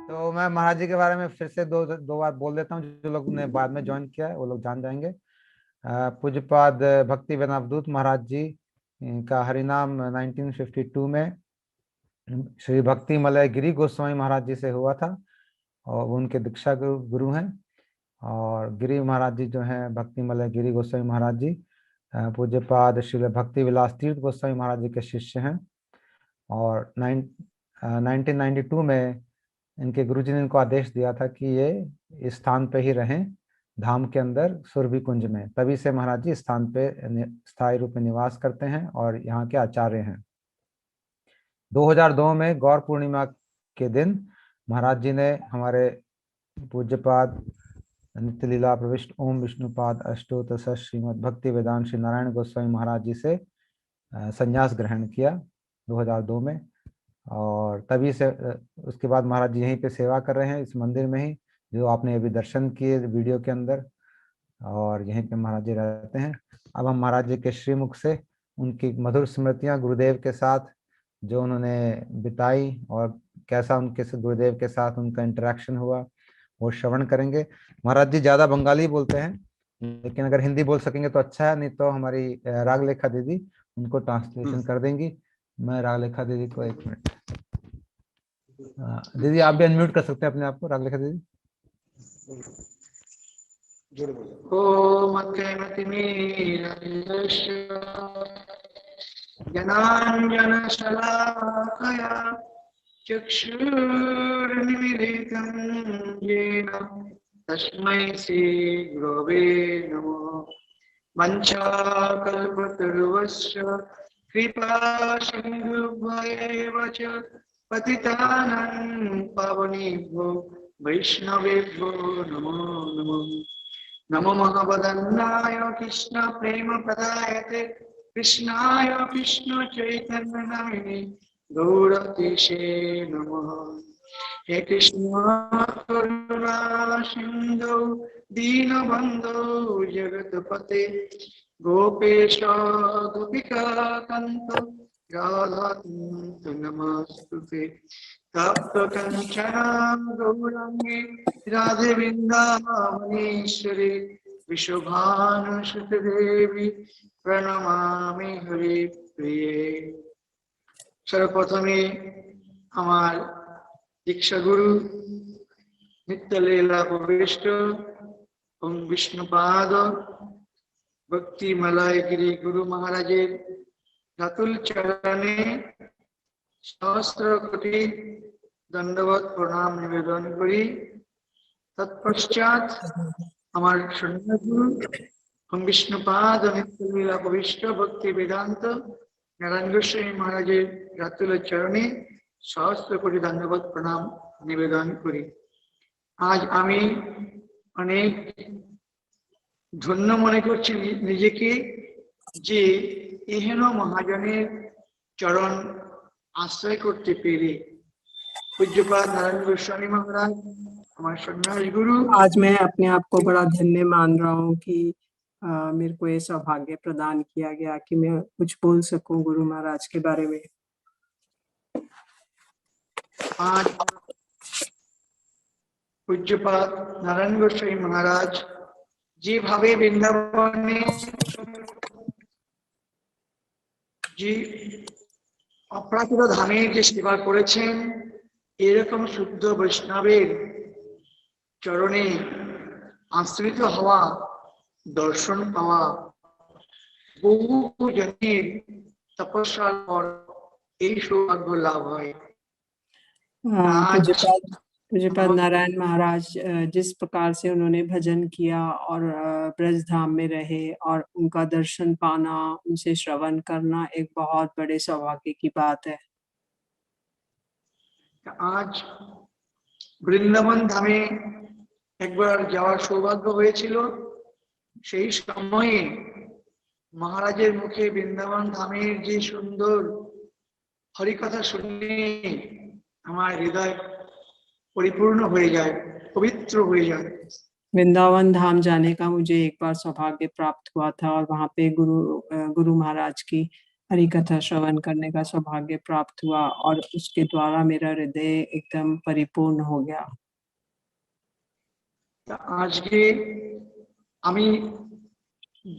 तो मैं महाराज जी के बारे में फिर से दो बार बोल देता हूँ, जो लोग ने बाद में ज्वाइन किया है वो लोग जान जाएंगे। पूज्यपाद भक्ति वेदांत अवधूत महाराज जी का हरिनाम 1952 में श्री भक्ति मलय गिरी गोस्वामी महाराज जी से हुआ था, और वो उनके दीक्षा गुरु हैं। और गिरी महाराज जी जो हैं, भक्ति मलय गिरी गोस्वामी महाराज जी पूज्यपाद श्री भक्ति विलास तीर्थ गोस्वामी महाराज जी के शिष्य हैं। और 1992 में इनके गुरुजी ने इनको आदेश दिया था कि ये इस स्थान पे ही रहें, धाम के अंदर सुरभि कुंज में। तभी से महाराज जी इस स्थान पे स्थायी रूप में निवास करते हैं और यहाँ के आचार्य हैं। 2002 में गौर पूर्णिमा के दिन महाराज जी ने हमारे पूज्यपाद नित्य लीला प्रविष्ट ओम विष्णुपाद अष्टोत्तर श्रीमद भक्ति वेदांत श्री नारायण गोस्वामी महाराज जी से संन्यास ग्रहण किया 2002 में। और तभी से उसके बाद महाराज जी यहीं पे सेवा कर रहे हैं, इस मंदिर में ही, जो आपने अभी दर्शन किए वीडियो के अंदर, और यहीं पे महाराज जी रहते हैं। अब हम महाराज जी के श्रीमुख से उनकी मधुर स्मृतियां गुरुदेव के साथ जो उन्होंने बिताई, और कैसा उनके से गुरुदेव के साथ उनका इंटरेक्शन हुआ, वो श्रवण करेंगे। महाराज जी ज्यादा बंगाली बोलते हैं, लेकिन अगर हिंदी बोल सकेंगे तो अच्छा है, नहीं तो हमारी रागलेखा दीदी उनको ट्रांसलेशन कर देंगी। मैं रागलेखा दीदी को 1 मिनट। दीदी आप भी अनम्यूट कर सकते हैं अपने आप को, रागलेखा दीदी। ओम अत्यमतिमीरस्य ज्ञानाञ्जनशलाकया चक्षुरुन्मीलितं येन तस्मै श्रीगुरवे नमः। वञ्चाकल्पतरुश्च कृपा सिन्धुभ्येव च पतितानां पावनेभ्यो वैष्णवेभ्यो नमो नमः। नमो भगवदन्नाय कृष्ण प्रेम प्रदायते कृष्णाय कृष्ण चैतन्य नामिने गौरतीशे नमः। हे कृष्ण करुणा सिन्धु दीनबन्धो जगत्पते गोपेश गोपिका कान्त राधाकान्त नमस्तुते। तप्त कंचन गौरांगी राधे वृंदावनेश्वरी विश्वभानुसुते देवी प्रणमामि हरि प्रिये। सर्वप्रथमे हमार दीक्षा गुरु नित्य लीला प्रविष्ट ओम विष्णुपाद भक्ति मलय गिरी गुरु महाराजेर रातुल चरणे सहस्र कोटि दंडवत प्रणाम निवेदन करी। तत्पश्चात हमार सन्यासगुरु हम विष्णुपाद नित्य लीला प्रविष्ट भक्ति वेदांत नारायण गोस्वामी महाराजेर रातुल चरणे सहस्र कोटि दंडवत प्रणाम निवेदन करी। आज आमी अनेक धन्य मने करछि निजेके जे एहेन महाजनेर चरण आश्रय करते पेरे। पूज्यपाद नारायण गोस्वामी महाराज हमारे सन्यासी गुरु। आज मैं अपने आप को बड़ा धन्य मान रहा हूँ कि मेरे को ये सौभाग्य प्रदान किया गया कि मैं कुछ बोल सकूं गुरु महाराज के बारे में। आज पूज्यपाद नारायण गोस्वामी महाराज जी भावे वृंदावने जी अपराकृत धामेर जे सेवा करेছেন, এরকম শুদ্ধ বৈষ্ণবের চরণে আশ্রিত হওয়া, দর্শন পাওয়া, বহু জনের তপস্যার পর এই সৌভাগ্য লাভ হয়। पूज्यपाद नारायण महाराज जिस प्रकार से उन्होंने भजन किया और ब्रज धाम में रहे और उनका दर्शन पाना, उनसे श्रवण करना एक बहुत बड़े सौभाग्य की बात है। आज বৃন্দাবন ধামে একবার যাওয়ার সৌভাগ্য হয়েছিল। সেই সময়ে মহারাজের মুখে বৃন্দাবন ধামের যে সুন্দর হরিকথা শুনে আমার হৃদয় परिपूर्ण हो जाए, पवित्र हो जाए। वृंदावन धाम जाने का मुझे एक बार सौभाग्य प्राप्त हुआ था और वहाँ पे गुरु महाराज की हरि कथा श्रवण करने का सौभाग्य प्राप्त हुआ और उसके द्वारा मेरा हृदय एकदम परिपूर्ण हो गया। আজকে আমি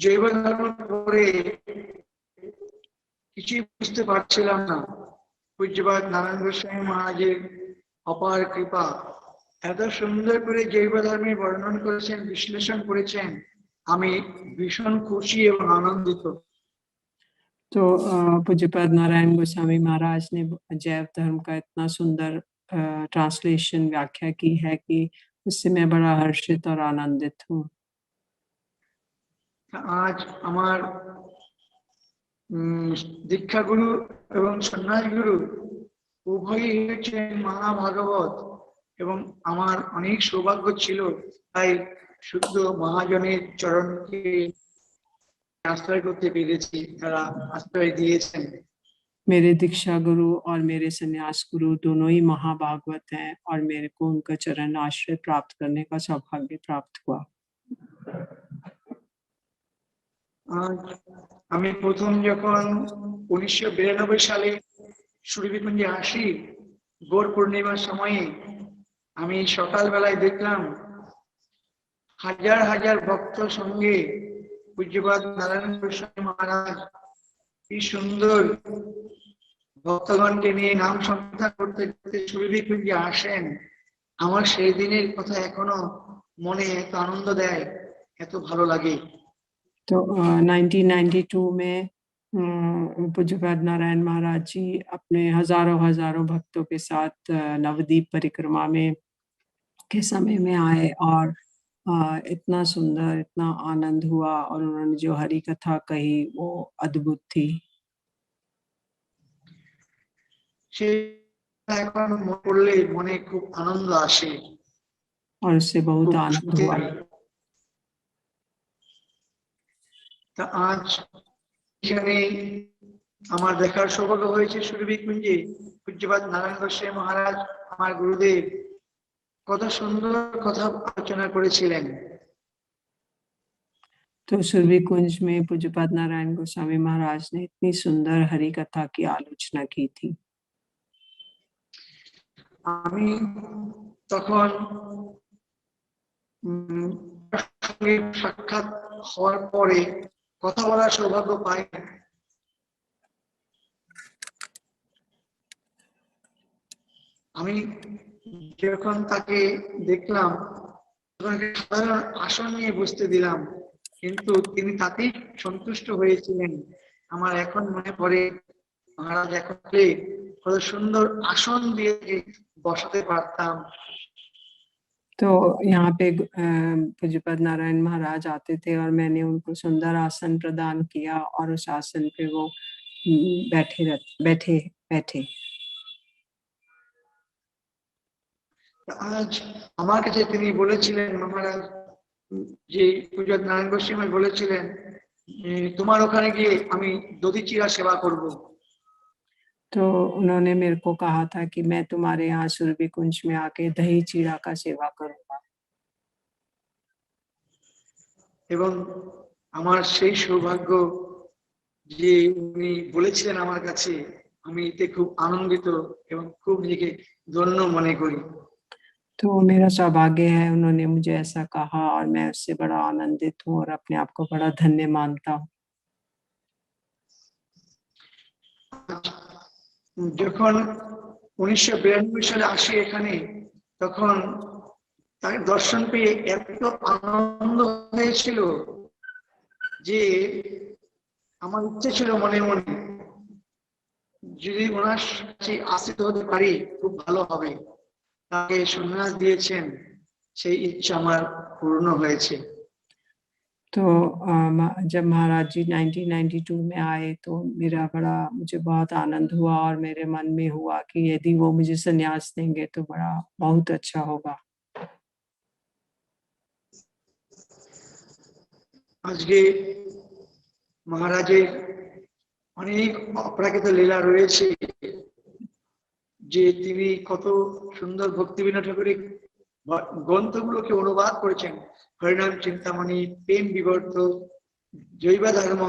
জৈব ধর্ম পড়ে কিছুই বুঝতে পারছিলাম না। পূজ্যপাদ নারায়ণ গোস্বামী মহারাজের অপার কৃপা, এত সুন্দর করে জৈব ধর্মের বর্ণন করেছেন, বিশ্লেষণ করেছেন, আমি ভীষণ খুশি এবং আনন্দিত। तो पूज्यपाद नारायण गोस्वामी महाराज ने जैव धर्म का इतना सुंदर ट्रांसलेशन व्याख्या की है कि उससे मैं बड़ा हर्षित और आनंदित हूँ। আজ আমার দীক্ষা গুরু এবং সন্ন্যাস গুরু উভয়ই হচ্ছেন মহাভাগবত, এবং আমার অনেক সৌভাগ্য ছিল তাই শুদ্ধ মহাজনের চরণকে আশ্রয় করতে পেরেছি, তারা আশ্রয় দিয়েছেন। मेरे दीक्षा गुरु और मेरे संन्यास गुरु दोनों ही महाभागवत हैं और मेरे को उनका चरण आश्रय प्राप्त करने का सौभाग्य प्राप्त हुआ। আমি প্রথম যখন 1992 সালে সুরভিকুঞ্জে আসি, গৌর পূর্ণিমার সময়ে আমি সকালবেলায় দেখলাম হাজার হাজার ভক্ত সঙ্গে পূজ্যপাদ নারায়ণ গোস্বামী মহারাজ কি সুন্দর ভক্তগণকে নিয়ে নাম সংকীর্তন করতে করতে সুরভিকুঞ্জে আসেন। আমার সেই দিনের কথা এখনো মনে এত আনন্দ দেয়, এত ভালো লাগে। तो 1992 में पूज्यपाद नारायण महाराज जी अपने हजारों भक्तों के साथ नवदीप परिक्रमा में के समय में आए और इतना सुंदर, इतना आनंद हुआ और उन्होंने जो हरि कथा कही वो अद्भुत थी। এখন পড়লে মনে খুব আনন্দ আসে और उससे बहुत आनंद हुआ। তা আজ এখানে আমার দেখার সৌভাগ্য হয়েছে সুরভিকুঞ্জে পূজ্যপাদ নারায়ণ গোস্বামী মহারাজ আমার গুরুদেব কত সুন্দর কথা আলোচনা করেছিলেন। तो सुरभि कुंज में पूज्यपाद नारायण गोस्वामी महाराज ने इतनी सुंदर हरि कथा की आलोचना की थी। আমি তখন সাক্ষাৎ হওয়ার পরে কথা বলার সৌভাগ্য পাই। আমি যখন তাকে দেখলাম সাধারণ আসন নিয়ে বসতে দিলাম, কিন্তু তিনি তাতেই সন্তুষ্ট হয়েছিলেন। আমার এখন মনে পড়ে মহারাজ এখন কত সুন্দর আসন দিয়ে বসাতে পারতাম। तो यहाँ पे पूज्यपाद नारायण महाराज आते थे और मैंने उनको सुंदर आसन प्रदान किया और उस आसन पे वो बैठे। আজ আমার কাছে তিনি বলেছিলেন, মহারাজ যে পূজ্যপাদ নারায়ণ গোস্বামী বলেছিলেন তোমার ওখানে গিয়ে আমি দধি চিড়া সেবা করব। तो उन्होंने मेरे को कहा था कि मैं तुम्हारे यहाँ सुरभि कुंज में आके दही चीड़ा का सेवा करूंगा। এবং আমার সেই সৌভাগ্য যে উনি বলেছিলেন আমার কাছে, আমি এতে খুব আনন্দিত এবং খুব নিজেকে ধন্য মনে করি। तो मेरा सौभाग्य है उन्होंने मुझे ऐसा कहा और मैं उससे बड़ा आनंदित हूँ और अपने आप को बड़ा धन्य मानता हूँ। যখন 1992 সালে আসি এখানে, তখন তার দর্শন পেয়ে এত আনন্দ হয়েছিল যে আমার ইচ্ছে ছিল মনে মনে যদি ওনার কাছে আশ্রিত হতে পারি খুব ভালো হবে। তাকে সন্ন্যাস দিয়েছেন, সেই ইচ্ছা আমার পূর্ণ হয়েছে। तो जब महाराज जी 1992 में आए तो मुझे बहुत आनंद हुआ और मेरे मन में हुआ कि यदि वो मुझे संन्यास देंगे तो बहुत अच्छा होगा। আজকে মহারাজের অনেক অপ্রাকৃত লীলা রয়েছে, যে তিনি কত সুন্দর ভক্তিবিনোদ ঠাকুরের গ্রন্থগুলোকে অনুবাদ করেছেন। হরিনাম চিন্তামণি, প্রেম বিবর্ত, জৈব ধর্ম,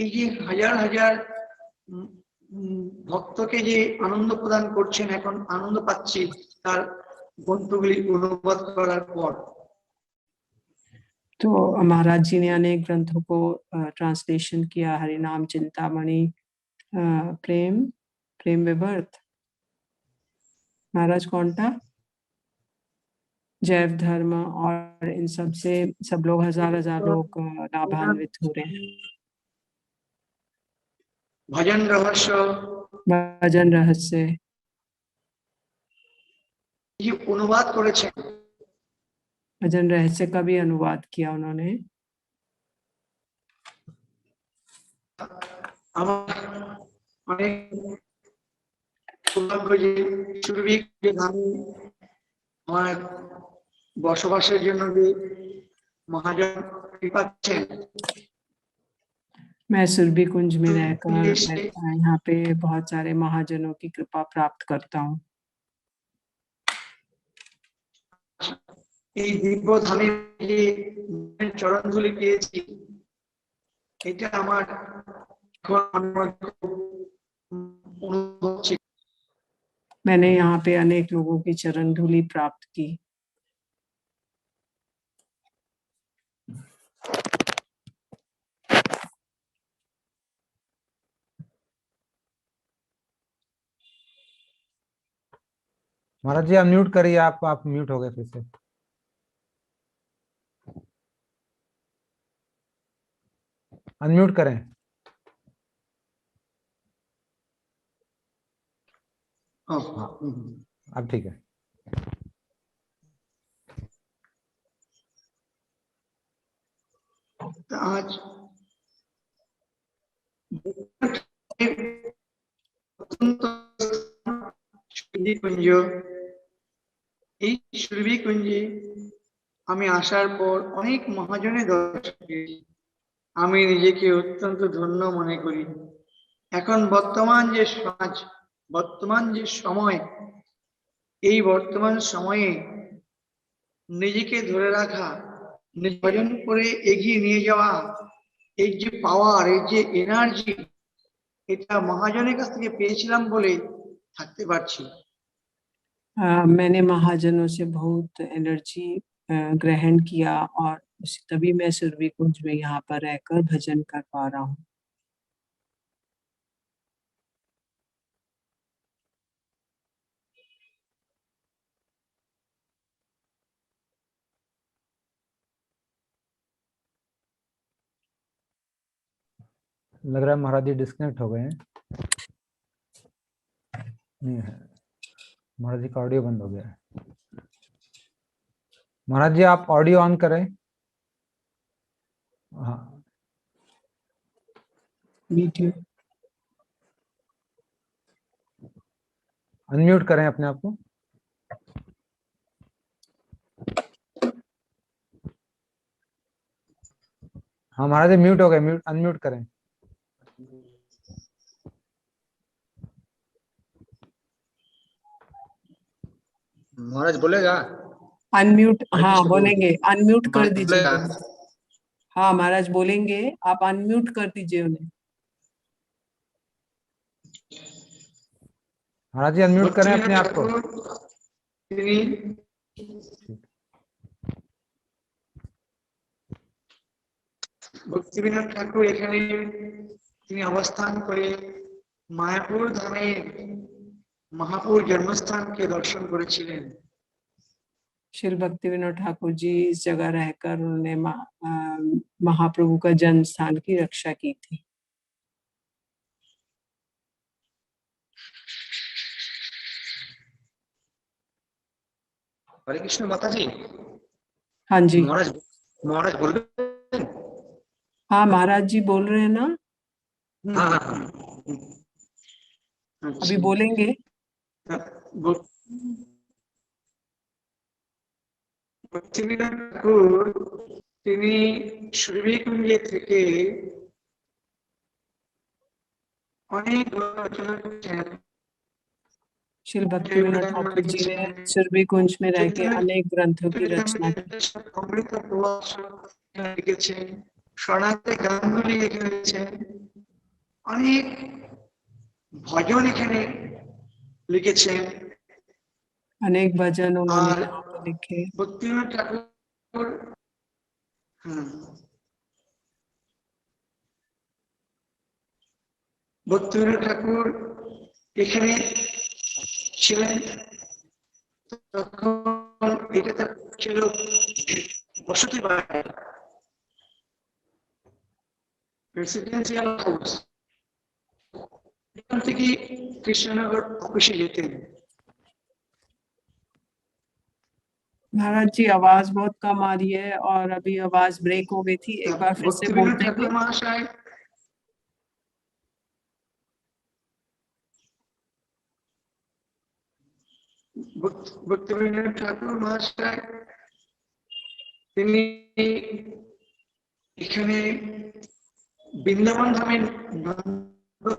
এই যে হাজার হাজার ভক্তকে যে আনন্দ প্রদান করছেন, এখন আনন্দ পাচ্ছি তার গ্রন্থগুলি অনুবাদ করার পর। तो महाराज जी ने अनेक ग्रंथों को ट्रांसलेशन किया, हरिनाम चिंतामणि, प्रेम विवर्त, महाराज कौन था, जैव धर्म, और इन सब से सब लोग हजार लोग लाभान्वित हो रहे हैं। भजन रहस्य ये अनुवाद করেছেন। भजन रहस्य का भी अनुवाद किया उन्होंने। অনেক সৌভাগ্য যে সুরভিক যে ধামে আমার বসবাসের জন্য যে মহাজন কৃপা করেছেন। मैं सुरभि कुंज में रहकर यहाँ पे बहुत सारे महाजनों की कृपा प्राप्त करता हूँ। এই দিব্য ধামে যে চরণধুলি পেয়েছি, এটা আমার मैंने यहाँ पे अनेक लोगों की चरण धूलि प्राप्त की। महाराज जी अनम्यूट करिए, आप म्यूट हो गए फिर से। अनम्यूट करें। हाँ, अब ठीक है। आज কুঞ্জ, এই সুরভি কুঞ্জে আমি আসার পর অনেক মহাজনের দর্শন পেয়েছি। আমি নিজেকে অত্যন্ত ধন্য মনে করি। এখন বর্তমান যে সমাজ, বর্তমান যে সময়, এই বর্তমান সময়ে নিজেকে ধরে রাখা, ভজন করে এগিয়ে নিয়ে যাওয়া, এই যে পাওয়ার, এই যে এনার্জি, এটা মহাজনের কাছ থেকে পেয়েছিলাম বলে থাকতে পারছি। मैंने महाजनों से बहुत एनर्जी ग्रहण किया और तभी मैं सुरभि कुंज में यहाँ पर रहकर भजन कर पा रहा हूँ। लग रहा है महाराज जी डिस्कनेक्ट हो गए हैं। नहीं है, महाराज जी का ऑडियो बंद हो गया है। महाराज जी आप ऑडियो ऑन करें। हाँ, वीडियो अनम्यूट करें अपने आप को। हाँ महाराज जी म्यूट हो गए, म्यूट अनम्यूट करें। महाराज बोलेगा अनम्यूट, हाँ बोलेंगे, अनम्यूट कर दीजिए। बोलेगा। हाँ महाराज बोलेंगे, आप अनम्यूट कर दीजिए उन्हें। महाराज जी अनम्यूट करें अपने आप को। ভক্তিবিনোদ ঠাকুর এখানে তিনি অবস্থান করে মায়াপুর ধামে মহাপুর জন্মস্থানকে দর্শন করেছিলেন। श्री भक्ति विनोद ठाकुर जी इस जगह रहकर उन्होंने महाप्रभु का जन्म स्थान की रक्षा की थी। हरे कृष्ण माता जी। हाँ जी, महाराज बोल रहे हैं? हाँ महाराज जी बोल रहे हैं ना, हाँ, अभी बोलेंगे। ভক্তিবিনোদ ঠাকুর তিনি সুরভি কুঞ্জে থেকে অনেক রচনা করেছেন। श्री भक्ति विनोद ठाकुर जी ने सुरभि कुंज में रह के अनेक ग्रंथों की रचना की। অমৃত প্রবাস লিখেছেন, স্বর্ণাতে গানগুলি লিখেছেন, অনেক ভজন এখানে লিখেছেন। अनेक भजन उन्होंने আর यहाँ पे लिखे। ভক্তিবিনোদ ঠাকুর, হ্যাঁ, ভক্তিবিনোদ ঠাকুর এখানে ছিলেন তখন এটা তার ছিল বসতি বাড়ি, রেসিডেন্সিয়াল হাউস। এখান থেকে কৃষ্ণনগর অফিসে যেতেন। महाराज जी आवाज बहुत कम आ रही है और अभी आवाज ब्रेक हो गई थी, एक बार फिर से बोल ভক্তিবিনোদ देंगे। ঠাকুর মহাশয় ভক্তিবিনোদ ঠাকুর মহাশয় তিনি এখানে বৃন্দাবন ধামের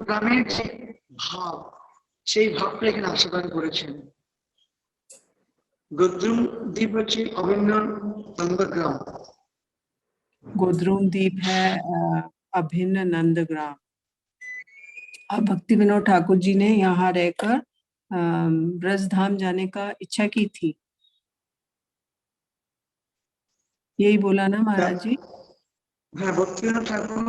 গ্রামের যে ভাব, সেই ভাবটা এখানে আস্বাদন করেছেন। গোদ্রুম দ্বীপ হচ্ছে অভিন্ন নন্দগ্রাম। गोद्रुम द्वीप है अभिन्न नंदग्राम। अब भक्ति विनोद ठाकुर जी ने यहाँ रहकर ब्रज धाम जाने का इच्छा की थी, यही बोला ना महाराज जी? হ্যাঁ, ভক্তিবিনোদ ঠাকুর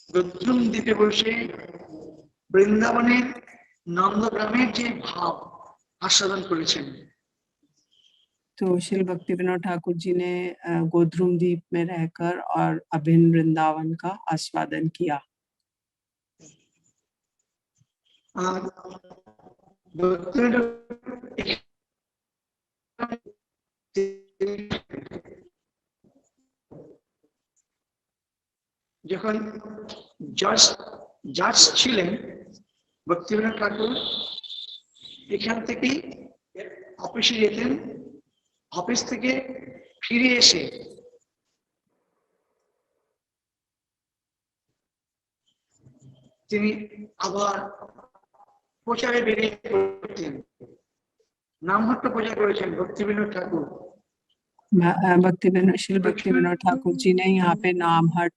গোদ্রুম দ্বীপে বসে বৃন্দাবনের নন্দগ্রামের যে ভাব আস্বাদন করেছেন। तो श्री भक्ति विनोद ठाकुर जी ने गोद्रुम द्वीप में रहकर और अभिन्न वृंदावन का आस्वादन किया। আর ভক্তিবিনোদ যখন জাজ ছিলেন ভক্তিবিনোদ ঠাকুর এখান থেকেই অফিসে যেতেন। অফিস থেকে ফিরে এসে তিনি আবার প্রচারে বেরিয়ে পড়তেন। নামহট্ট প্রচার করেছেন ভক্তিবিনোদ ঠাকুর। श्री भक्ति विनोद ठाकुर जी ने यहाँ पे नामहट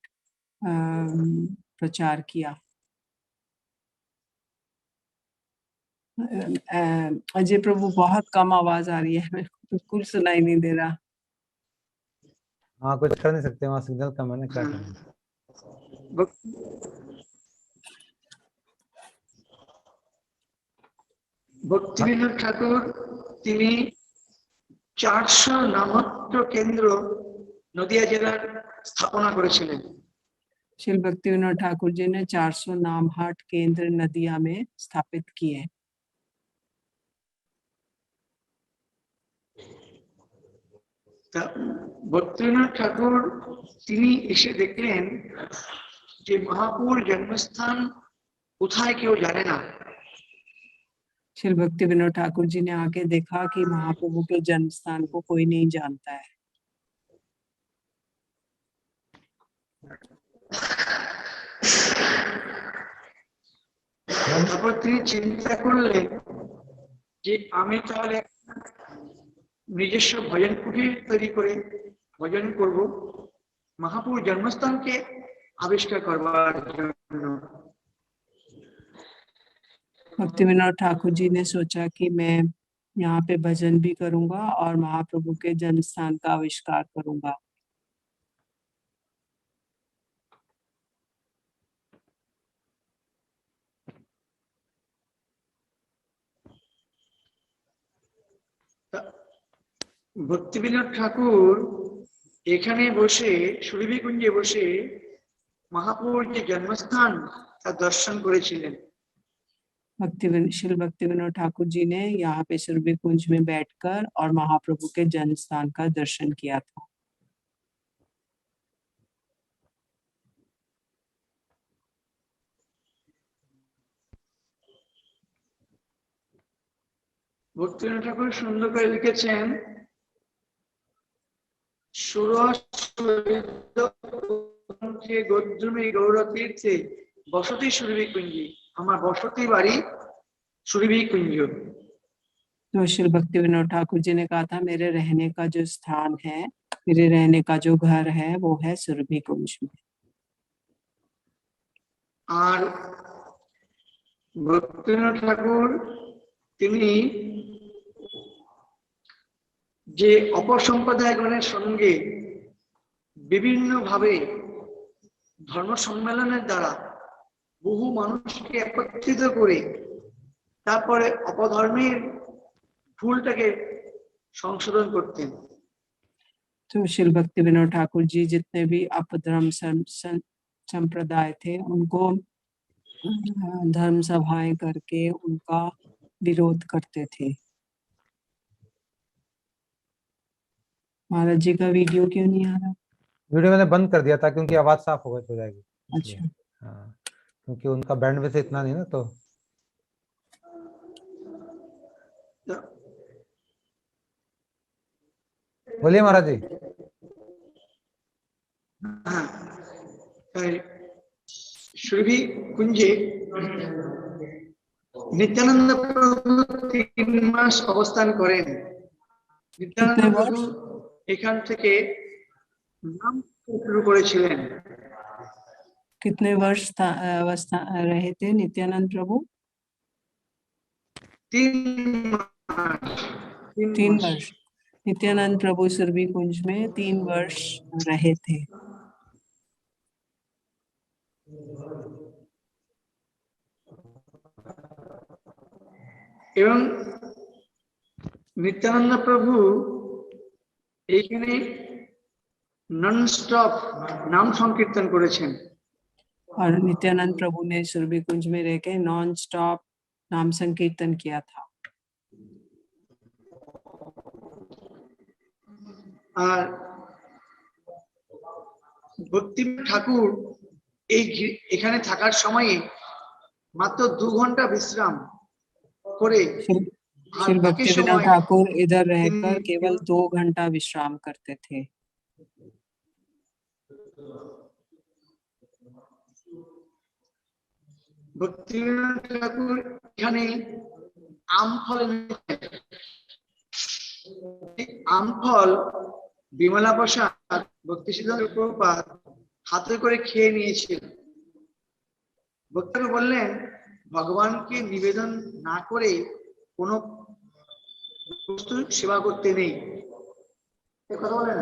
प्रचार किया। अजय प्रभु बहुत कम आवाज आ रही है, मेरे को बिल्कुल सुनाई नहीं दे रहा। हाँ, कुछ कर नहीं सकते, वहाँ सिग्नल कम है ना, क्या करें। ভক্তিবিনোদ ঠাকুর তিনি 400 নামহট্ট কেন্দ্র নদিয়া জেলার স্থাপনা করেছিলেন। श्री भक्ति विनोद ठाकुर जी ने 400 नामहट केंद्र नदिया में स्थापित किए। ভক্তিবিনোদ ঠাকুর তিনি এসে দেখলেন যে মহাপুর জন্মস্থান কোথায় কেউ জানে না। श्री भक्ति विनोद ठाकुर जी ने आके देखा कि महाप्रभु के जन्म स्थान को कोई नहीं जानता है। তারপর তিনি চিন্তা করলেন যে আমি তাহলে নিজস্ব ভজন কুটির তৈরি করে ভজন করব, মহাপুর জন্মস্থানকে আবিষ্কার করবার জন্য। भक्ति विनोद ठाकुर जी ने सोचा कि मैं यहाँ पे भजन भी करूंगा और महाप्रभु के जन्म स्थान का आविष्कार करूंगा। ভক্তিবিনোদ ঠাকুর এখানে বসে সুরভিকুঞ্জে বসে মহাপুর যে জন্মস্থান তা দর্শন করেছিলেন। श्री भक्ति विनोद ठाकुर जी ने यहाँ पे सुरभि कुंज में बैठकर और महाप्रभु के जन्म स्थान का दर्शन किया था। ভক্তিবিনোদ ঠাকুর সুন্দর করে লিখেছেন, গোদ্রুমে গৌরতীর্থে বসতি সুরভিকুঞ্জি, আমার বসতি বাড়ি সুরভিকুঞ্জ। तो श्री भक्ति विनोद ठाकुर जी ने कहा था मेरे रहने का जो स्थान है, मेरे रहने का जो घर है वो है सुरभि कुंज में। আর ভক্তিবিনোদ ঠাকুর তিনি যে অপর সম্প্রদায়গণের সঙ্গে বিভিন্নভাবে ধর্ম সম্মেলনের দ্বারা বহু মানুষকে একত্রিত করে তারপরে অপধর্মের ভুলটাকে সংশোধন করতেন। तो श्री भक्ति विनोद ठाकुर जी जितने भी अपधर्म संप्रदाय थे उनको धर्म सभाएं करके उनका विरोध करते थे। महाराज जी का वीडियो क्यों नहीं आ रहा? वीडियो मैंने बंद कर दिया था क्योंकि आवाज साफ हो जाएगी। अच्छा, हाँ, क्योंकि उनका बैंडविड्थ इतना नहीं ना, तो बोलिए महाराज जी। সুরভি কুঞ্জে নিত্যানন্দ প্রভু 3 মাস অবস্থান করেন। নিত্যানন্দ প্রভু এখান থেকে নাম শুরু করেছিলেন। कितने वर्ष रहे थे नित्यानंद प्रभु? 3 वर्ष। नित्यानंद प्रभु सुरभि कुंज में 3 वर्ष रहे थे। এবং নিত্যানন্দ প্রভু এইখানে নন স্টপ নাম সংকীর্তন করেছেন। और नित्यानंद प्रभु ने सुरभि कुंज में रहकर नॉन स्टॉप नाम संकीर्तन किया था। আর ভক্তিবিনোদ ঠাকুর এখানে থাকার সময়ে মাত্র 2 ঘন্টা বিশ্রাম করে श्री भक्ति विनोद ठाकुर इधर रहकर केवल 2 घंटा विश्राम करते थे। ভক্তিবিনোদ ঠাকুর এখানে আমফল বিমলা প্রসাদ ভক্তিসিদ্ধান্ত প্রভুপাদ হাতে করে খেয়ে নিয়েছিল। ভক্তরা বললেন ভগবানকে নিবেদন না করে কোনো বস্তু সেবা করতে নেই, কথা বলেন।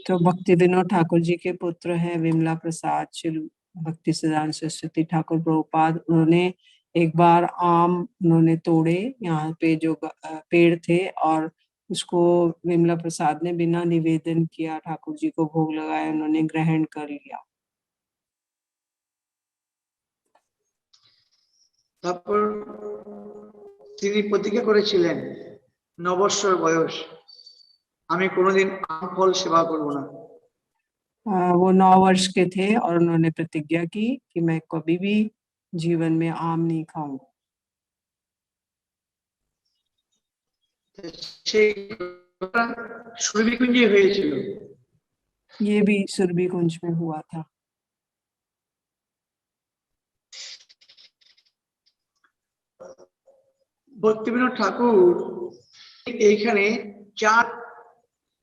तो भक्ति विनोद ठाकुर जी के पुत्र हैं विमला प्रसाद श्री भक्ति सिद्धांत सरस्वती ठाकुर प्रभुपाद। उन्होंने एक बार आम उन्होंने तोड़े, यहाँ पे जो पेड़ थे, और उसको विमला प्रसाद ने बिना निवेदन किया ठाकुर जी को भोग लगाया, उन्होंने ग्रहण कर लिया। তারপর তিনি প্রতিজ্ঞা করেছিলেন 9 বছর বয়স, আমি কোনোদিন আম ফল সেবা করব না। वो 9 वर्ष के थे और उन्होंने प्रतिज्ञा की कि मैं कभी भी जीवन में आम नहीं खाऊंगा। सुरभि कुंजे হয়েছিল, ये भी सुरभि कुंज में हुआ था। ভক্তিবিনোদ ঠাকুর এইখানে 4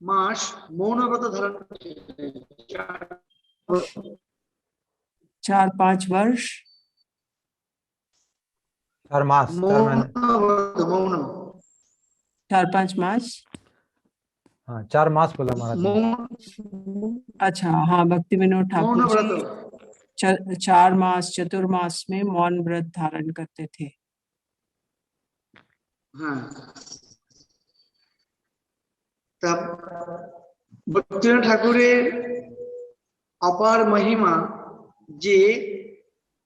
মাস মৌনব্রত ধারণ করেছিলেন। 4-5 वर्ष 4 मास 4-5 मास। हाँ 4 मास बोला महाराज जी। अच्छा, हाँ, भक्ति विनोद ठाकुर जी 4 मास चतुर्मास में मौन व्रत धारण करते थे। हाँ, तब ভক্তিবিনোদ ঠাকুরের অপার মহিমা যে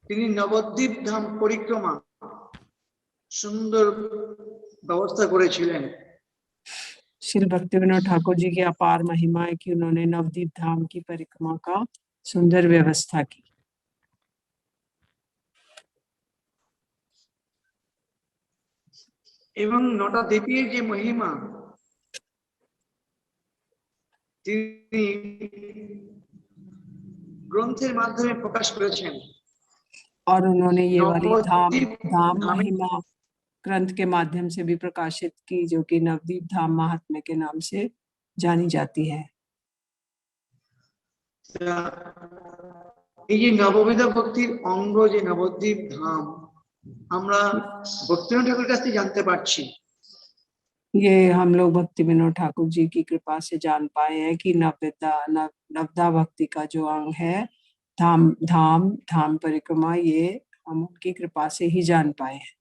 তিনি নবদ্বীপ ধাম পরিক্রমা সুন্দর ব্যবস্থা করেছিলেন। श्री भक्ति विनोद ठाकुर जी की अपार महिमा है कि उन्होंने नवदीप धाम की परिक्रमा का सुंदर व्यवस्था की। এবং 9টা দ্বীপের যে মহিমা তিনি গ্রন্থের মাধ্যমে প্রকাশ করেছেন। और उन्होंने ये वाली धाम महिमा ग्रंथ के माध्यम से भी प्रकाशित की, जो कि नवदीप धाम महात्म्य के नाम से जानी जाती है। এই যে নববিধ ভক্তির অঙ্গ যে নবদ্বীপ ধাম, আমরা ভক্তিবিনোদ ঠাকুরের কাছ থেকে জানতে পারছি ये हम लोग भक्ति विनोद ठाकुर जी की कृपा से जान पाए हैं कि नवदा भक्ति का जो अंग है धाम धाम धाम परिक्रमा, ये हम उनकी कृपा से ही जान पाए हैं।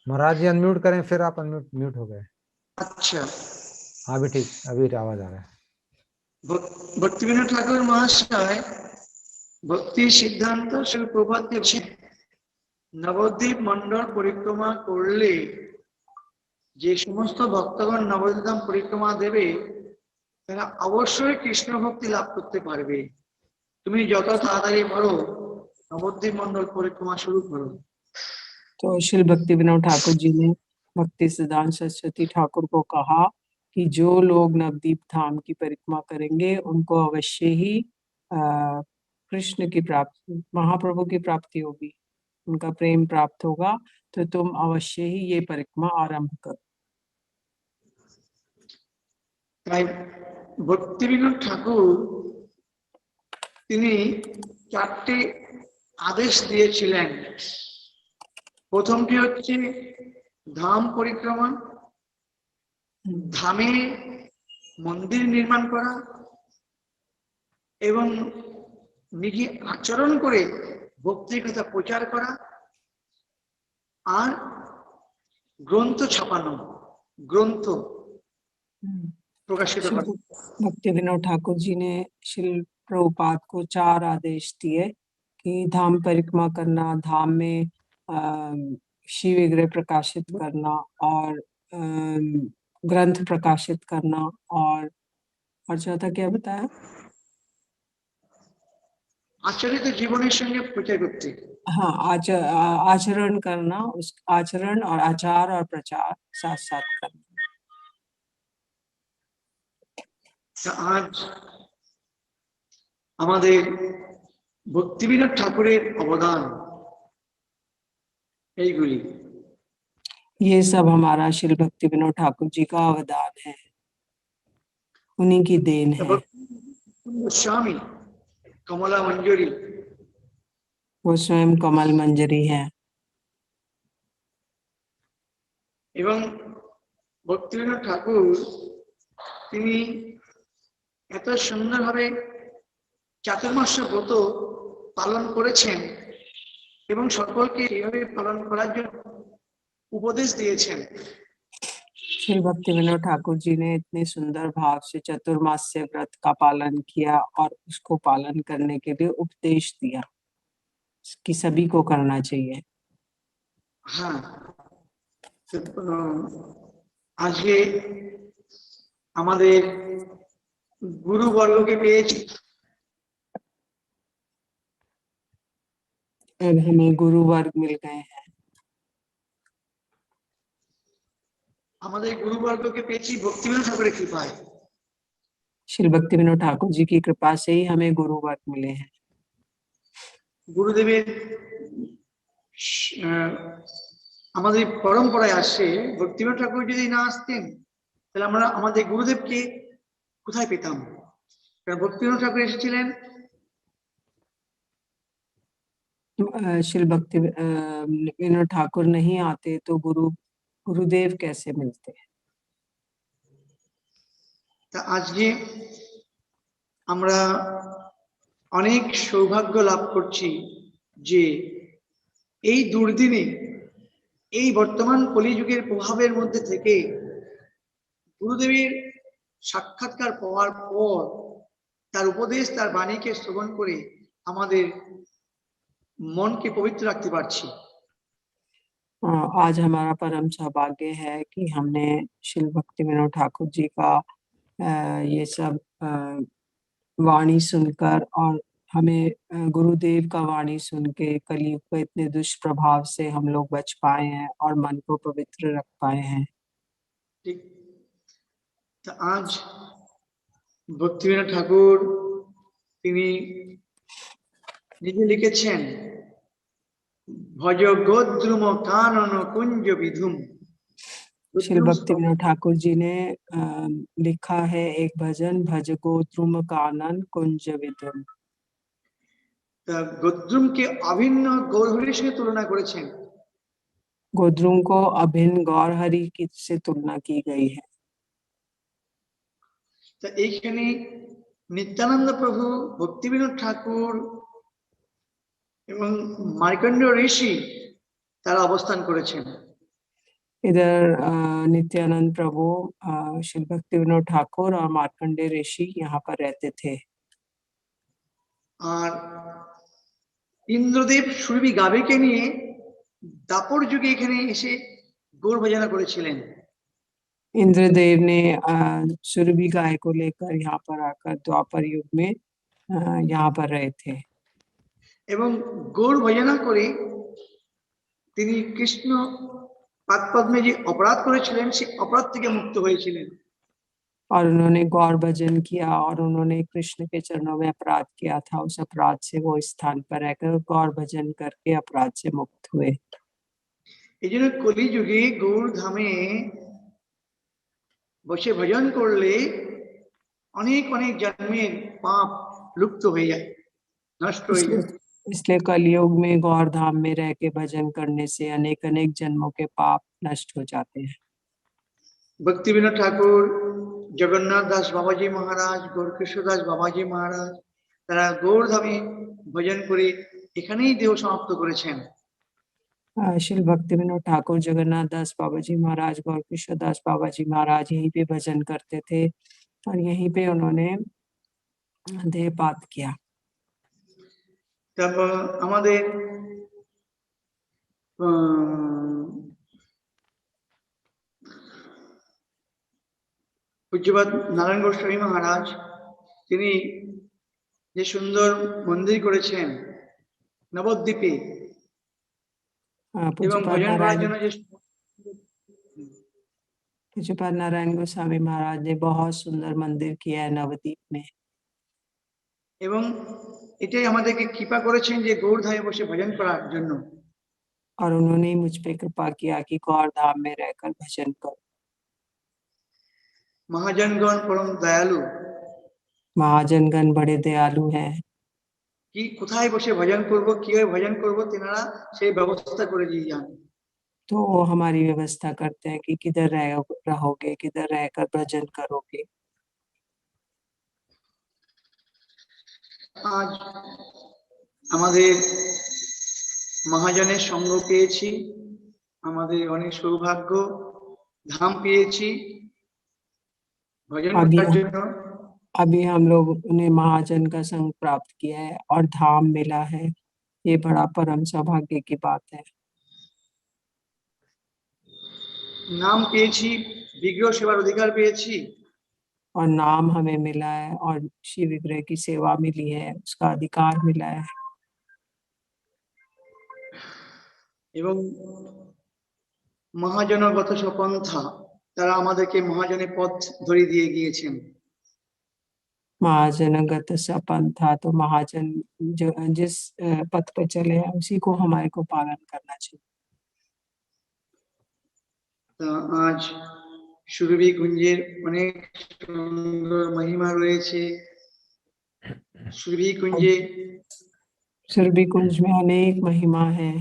महाराज जी अनम्यूट करें, फिर आप अनम्यूट म्यूट हो गए। अच्छा हाँ भी ठीक, अभी आवाज आ रहा है। ভক্তিবিনোদ ঠাকুর মহাশয় ভক্তি সিদ্ধান্ত শিল প্রভাত নবদ্বীপ মন্ডল পরিক্রমা করলে যে সমস্ত ভক্তগণ নবদ্বীপ ধাম পরিক্রমা দেবে তারা অবশ্যই কৃষ্ণ ভক্তি লাভ করতে পারবে। তুমি যত তাড়াতাড়ি পারো নবদ্বীপ মন্ডল পরিক্রমা শুরু করো। तो श्री भक्ति विनोद ठाकुर जी ने भक्ति सिद्धांत सरस्वती ठाकुर को कहा कि जो लोग नवदीप धाम की परिक्रमा करेंगे उनको अवश्य ही कृष्ण की प्राप्ति, महाप्रभु की प्राप्ति होगी, उनका प्रेम प्राप्त होगा। तो तुम अवश्य ही ये परिक्रमा आरंभ करो। তাই ভক্তিবিনোদ ঠাকুর তিনি চারটি আদেশ দিয়েছিলেন। প্রথমটি হচ্ছে ধাম পরিক্রমা, ধামে মন্দির নির্মাণ করা এবং নিজে আচরণ করে ভক্তির কথা প্রচার করা আর গ্রন্থ ছাপানো, গ্রন্থ प्रकाशित करा। भक्ति विनोद ठाकुर जी ने श्री प्रभुपाद को 4 आदेश दिए कि धाम परिक्रमा करना, धाम में शिव विग्रह प्रकाशित करना और ग्रंथ प्रकाशित करना, और चौथा क्या बताया? आचरित जीवনের সঙ্গে প্রচার করতে। हाँ, आचरण करना, उस आचरण और आचार और प्रचार साथ साथ करना। आज আমাদের ভক্তিবিনোদ ঠাকুরের অবদান এইগুলি। ये सब हमारा श्री भक्ति विनोद ठाकुर जी का अवदान है, उन्हीं की देन है। स्वामी कमला मंजरी, वो स्वयं कमल मंजरी है। এবং ভক্তিবিনোদ ঠাকুর তিনি এত সুন্দরভাবে চাতুর্মাস্য ব্রত পালন করেছেন এবং সকলকে এইভাবে পালন করার জন্য উপদেশ দিয়েছেন। श्री भक्ति विनोद ठाकुर जी ने इतने सुंदर भाव से चतुर्मास्य व्रत का पालन किया और उसको पालन करने के लिए उपदेश दिया कि सभी को करना चाहिए। हाँ, আজকে আমাদের গুরুবর্গকে পেয়েছি। अब हमें गुरु वर्ग मिल गए हैं। আমাদের গুরুবর্গকে পেয়েছি ভক্তিবিনোদ ঠাকুরের কৃপায়। श्री भक्ति विनोद ठाकुर जी की कृपा से ही हमें गुरु वर्ग मिले हैं। গুরুদেবের আমাদের পরম্পরায় আসছে ভক্তিবিনোদ ঠাকুর যদি না আসতেন তাহলে আমরা আমাদের গুরুদেবকে কোথায় পেতাম? কারণ ভক্তিবিনোদ ঠাকুর এসেছিলেন श्री भक्ति विनोद ठाकुर नहीं आते तो गुरुदेव कैसे मिलते? তা আজকে আমরা অনেক সৌভাগ্য লাভ করছি যে এই দুর্দিনে, এই বর্তমান কলিযুগের প্রভাবের মধ্যে থেকে গুরুদেবের সাক্ষাৎকার পাওয়ার পর তার উপদেশ, তার বাণীকে শ্রবণ করে আমাদের মনকে পবিত্র রাখতে পারছি। आज हमारा परम सौभाग्य है कि हमने श्री भक्ति विनोद ठाकुर जी का ये सब वाणी सुनकर और हमें गुरुदेव का वाणी सुन के कलयुग के इतने दुष्प्रभाव से हम लोग बच पाए हैं और मन को पवित्र रख पाए हैं। ঠিক। তা আজ ভক্তিবিনোদ ঠাকুর তিনি নিজে লিখেছেন ভজ গোদ্রুম কানন কুঞ্জ বিধুম। श्री भक्ति विनोद ठाकुर जी ने लिखा है एक भजन, भज गोद्रुम कानन कुंज विधुम। গোদ্রুমকে অভিন্ন গৌরহরির সঙ্গে তুলনা করেছেন। गोद्रुम को अभिन्न गौरहरि की से तुलना की गई है। তা এইখানে নিত্যানন্দ প্রভু, ভক্তি বিনোদ ঠাকুর এবং মার্কণ্ডেয় ঋষি তারা অবস্থান করেছেন। इधर नित्यानंद प्रभु, श्री भक्ति विनोद ठाकुर और मार्कंडेय ऋषि यहाँ पर रहते थे। আর ইন্দ্রদেব সুরভি গাভীকে নিয়ে দাপর যুগে এখানে এসে গৌর ভজনা করেছিলেন। इंद्रदेव ने सुरभि गाय को लेकर यहाँ पर आकर द्वापर युग में यहाँ पर रहे थे। এবং গৌর ভজনা করে তিনি কৃষ্ণ পাদপদ্মে যে অপরাধ করেছিলেন সেই অপরাধ থেকে মুক্ত হয়েছিলেন। और उन्होंने गौर भजन किया और उन्होंने कृष्ण के चरणों में अपराध किया था। उस अपराध से वो इस स्थान पर रहकर गौर भजन करके अपराध से मुक्त हुए। এই জন্য কলিযুগে গৌর ধামে বসে ভজন করলে অনেক অনেক জন্মের পাপ লুপ্ত হয়ে যায়, নষ্ট হয়ে যায়। इसलिए कलयुग में गौर धाम में रह के भजन करने से अनेक अनेक जन्मों के पाप नष्ट हो जाते हैं। भक्ति विनोद ठाकुर, जगन्नाथ दास बाबाजी महाराज, गौरकृष्ण दास बाबाजी महाराज তারা গৌর ধামে ভজন করে এখানেই দেহ সমাপ্ত করেছেন। श्री भक्ति विनोद ठाकुर, जगन्नाथ दास बाबा जी महाराज, गौरकृष्ण दास बाबा जी महाराज यहीं पे भजन करते थे और यहीं पे उन्होंने देहपात किया। তারপর আমাদের পূজ্যপাদ নারায়ণ গোস্বামী মহারাজ, তিনি যে সুন্দর মন্দির করেছেন নবদ্বীপে এবং ভজন করার জন্য যে पूज्यपाद नारायण गोस्वामी महाराज ने बहुत सुंदर मंदिर किया है नवद्वीप में। এবং এটাই আমাদেরকে কৃপা করেছেন যে গৌর ধামে বসে ভজন করার জন্য। और उन्होंने मुझ पे कृपा किया कि गौर धाम में रहकर भजन करो। महाजनगण परम दयालु, महाजनगण बड़े दयालु हैं। কি কোথায় বসে ভজন করব, কিভাবে ভজন করব, তেনারা সেই ব্যবস্থা করে দিয়ে যান। तो वो हमारी व्यवस्था करते हैं कि किधर रहोगे, किधर रहकर भजन करोगे। আজ আমাদের মহাজনের সঙ্গ পেয়েছি, আমাদের অনেক সৌভাগ্য, ধাম পেয়েছি ভজন করার জন্য। अभी हम लोग ने महाजन का संग प्राप्त किया है और धाम मिला है, ये बड़ा परम सौभाग्य की बात है। নাম পেয়েছি, বিগ্রহ সেবার অধিকার পেয়েছি, और नाम हमें मिला है और शिव विग्रह की सेवा मिली है, उसका अधिकार मिला है। এবং মহাজনগত সপন্থা, তারা আমাদেরকে মহাজনের পথ ধরে দিয়ে গিয়েছেন। महाजनगत सपन था, तो महाजन जो जिस पथ पर चले हैं उसी को हमारे को पालन करना चाहिए। আজ সুরভি কুঞ্জের অনেক সুন্দর মহিমা রয়েছে। সুরভি কুঞ্জে सुरभि कुंज में अनेक महिमा है।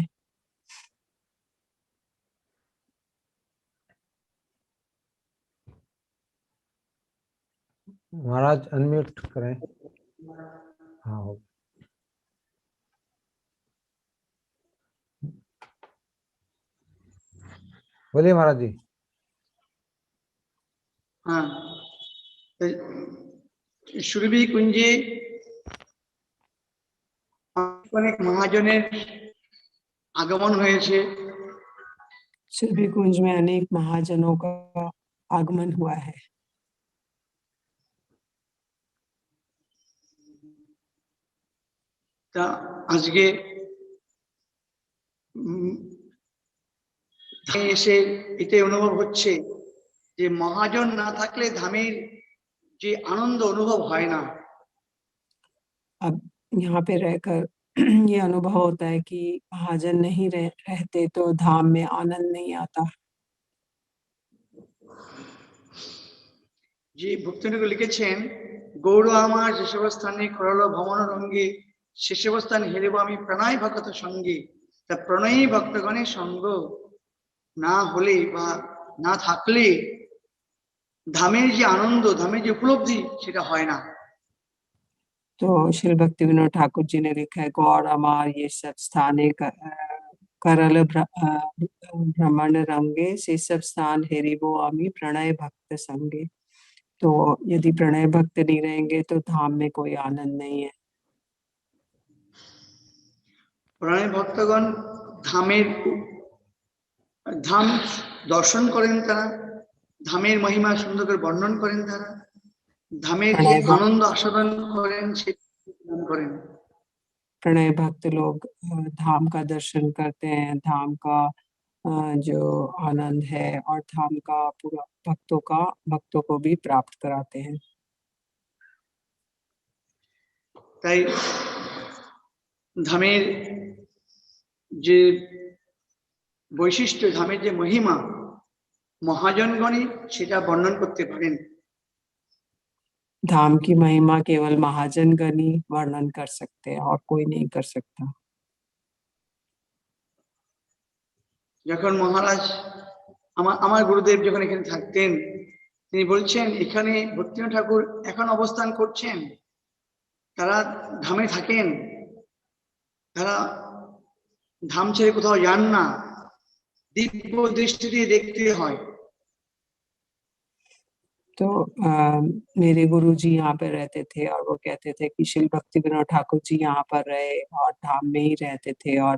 महाराज अनम्यूट करें। हाँ हो। बोलिए महाराज जी। हाँ, সুরভি কুঞ্জে অনেক মহাজনের আগমন হয়েছে। सुरभि कुंज में अनेक महाजनों का आगमन हुआ है। তা আজকে এসে এটাই অনুভব হচ্ছে যে মহাজন না থাকলে ধামের যে আনন্দ অনুভব হয় না। अब यहाँ पे रहकर ये अनुभव होता है कि महाजन नहीं रहते तो धाम में आनंद नहीं आता। জি ভক্তিনগর লিখেছেন গৌর আমার যেসব স্থানে করল ভ্রমণ রঙ্গে সেসব স্থান হেরিব আমি প্রণয় ভক্ত সঙ্গে। তা প্রণয়ী ভক্তগণের সঙ্গ না হলে বা না থাকলে ধামের যে আনন্দ, ধামের যে উপলব্ধি সেটা হয় না। तो श्री भक्ति विनोद ठाकुर जी ने लिखा है गौर अमार ये सब स्थाने करल भ्रमण रंगे से सब स्थान हेरिबो आमी प्रणय भक्त संगे। तो यदि प्रणय भक्त नहीं रहेंगे तो धाम में कोई आनंद नहीं है। প্রণয় ভক্তগণ ধামের ধাম দর্শন করেন, তারা ধামের মহিমা সুন্দর করে বর্ণন করেন, তারা ধামের যে আনন্দ আস্বাদন করেন সেটা করেন। प्रणय भक्त लोग धाम का दर्शन करते हैं, धाम का जो आनंद है और धाम का पूरा भक्तों को भी प्राप्त कराते हैं। তাই ধামের যে বৈশিষ্ট্য, ধামের যে মহিমা মহাজনগণই সেটা বর্ণন করতে পারেন। धाम की महिमा केवल महाजन गण ही वर्णन कर सकते हैं और कोई नहीं कर सकता। যখন মহারাজ আমার গুরুদেব যখন এখানে থাকতেন তিনি বলছেন এখানে ভক্তিনাথ ঠাকুর এখন অবস্থান করছেন, তারা ধামে থাকেন, তারা ধাম ছেড়ে কোথাও যান না, দিব্য দৃষ্টি দিয়ে দেখতে হয়। तो मेरे गुरु जी यहाँ पे रहते थे और वो कहते थे कि श्री भक्ति विनोद ठाकुर जी यहाँ पर रहे और धाम में ही रहते थे और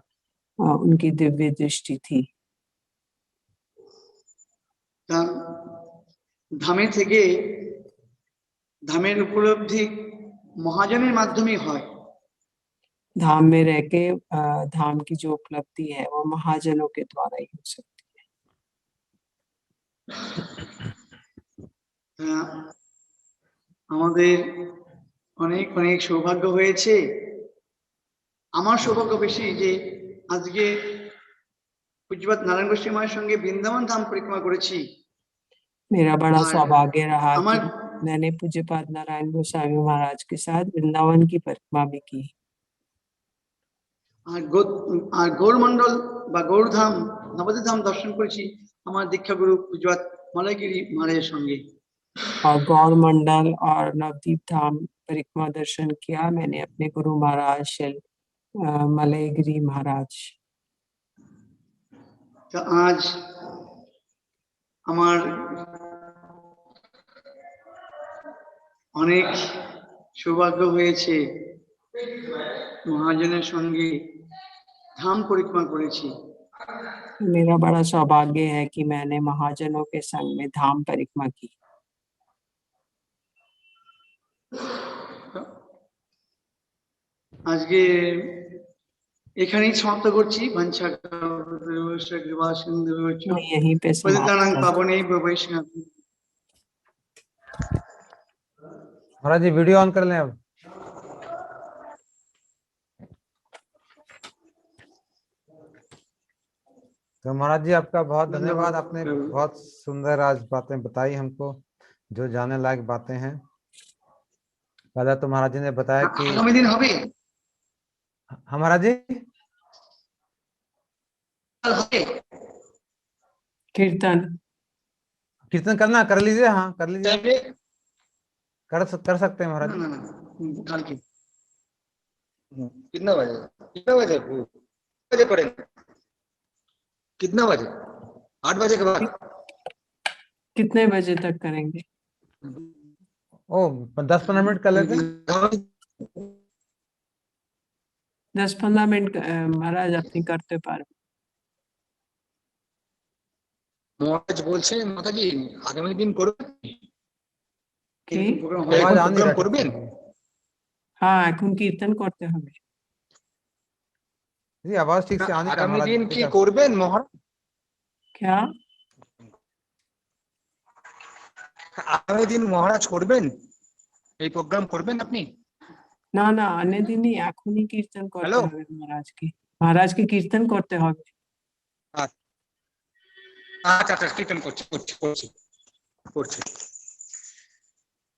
उनकी दिव्य दृष्टि थी। ধামে থেকে ধামের উপলব্ধি মহাজনের মাধ্যমে হয়। धाम में रह के धाम की जो उपलब्धि है वो महाजनों के द्वारा ही हो सकती है। আমাদের অনেক অনেক সৌভাগ্য হয়েছে। আমার সৌভাগ্য বেশি যে আজকে पूज्यपाद नारायण गोस्वामी माয়ের সঙ্গে বৃন্দাবন ধাম পরিক্রমা করেছি। मेरा बड़ा और सौभाग्य रहा कि हमार मैंने पूज्यपाद नारायण गोस्वामी महाराज के साथ वृंदावन की परिक्रमा भी की। আর গৌরমণ্ডল বা গৌরধাম নবদ্বীপ ধাম দর্শন করেছি আমার দীক্ষা গুরু पूज्यपाद মলয়গিরি মহারাজের সঙ্গে। और गौर मंडल और नवदीप धाम परिक्रमा दर्शन किया मैंने अपने गुरु महाराज श्री मलयगिरी महाराज। তো আজ আমার অনেক সৌভাগ্য হয়েছে মহাজনের সঙ্গে ধাম পরিক্রমা করেছি। मेरा बड़ा सौभाग्य है कि मैंने महाजनों के संग में धाम परिक्रमा की। আজকে এখানেই সমাপ্ত করছি। मैं यहीं पे समाप्त পাবনে বৈষ্ণব। महाराज जी वीडियो ऑन कर लें अब। तो महाराज जी आपका बहुत धन्यवाद, आपने बहुत सुंदर आज बातें बताई हमको, जो जानने लायक बातें हैं। पहले तो महाराज जी ने बताया कि আগামী দিন হবে हमारा जी कीर्तन कीर्तन करना कर लीजिए, हाँ कर लीजिए, कर सकते हैं महाराज। না না কালকে कितना बजे पढ़ेंगे? कितना बजे? 8 बजे के बाद? कितने बजे तक करेंगे? ओ 10-15 मिनट कर लेते हैं। 10-15 मिनट महाराज अपनी करते पारे। মহারাজ বলছে মাতাজি আগামী দিন করবেন কি? आवाज आ नहीं প্রোগ্রাম रहा করবেন? हाँ এখন कीर्तन करते হবে। जी आवाज ठीक से आ नहीं रहा আগামী महाराज দিন जी। কি করবেন মহারাজ? क्या আগামী দিন মহারাজ করবেন এই প্রোগ্রাম করবেন আপনি? না না আনে দিনই এখনই কীর্তন করতে হ্যালো হবে মহারাজকে কীর্তন করতে হবে। আচ্ছা আচ্ছা কীর্তন করছি করছি করছি করছি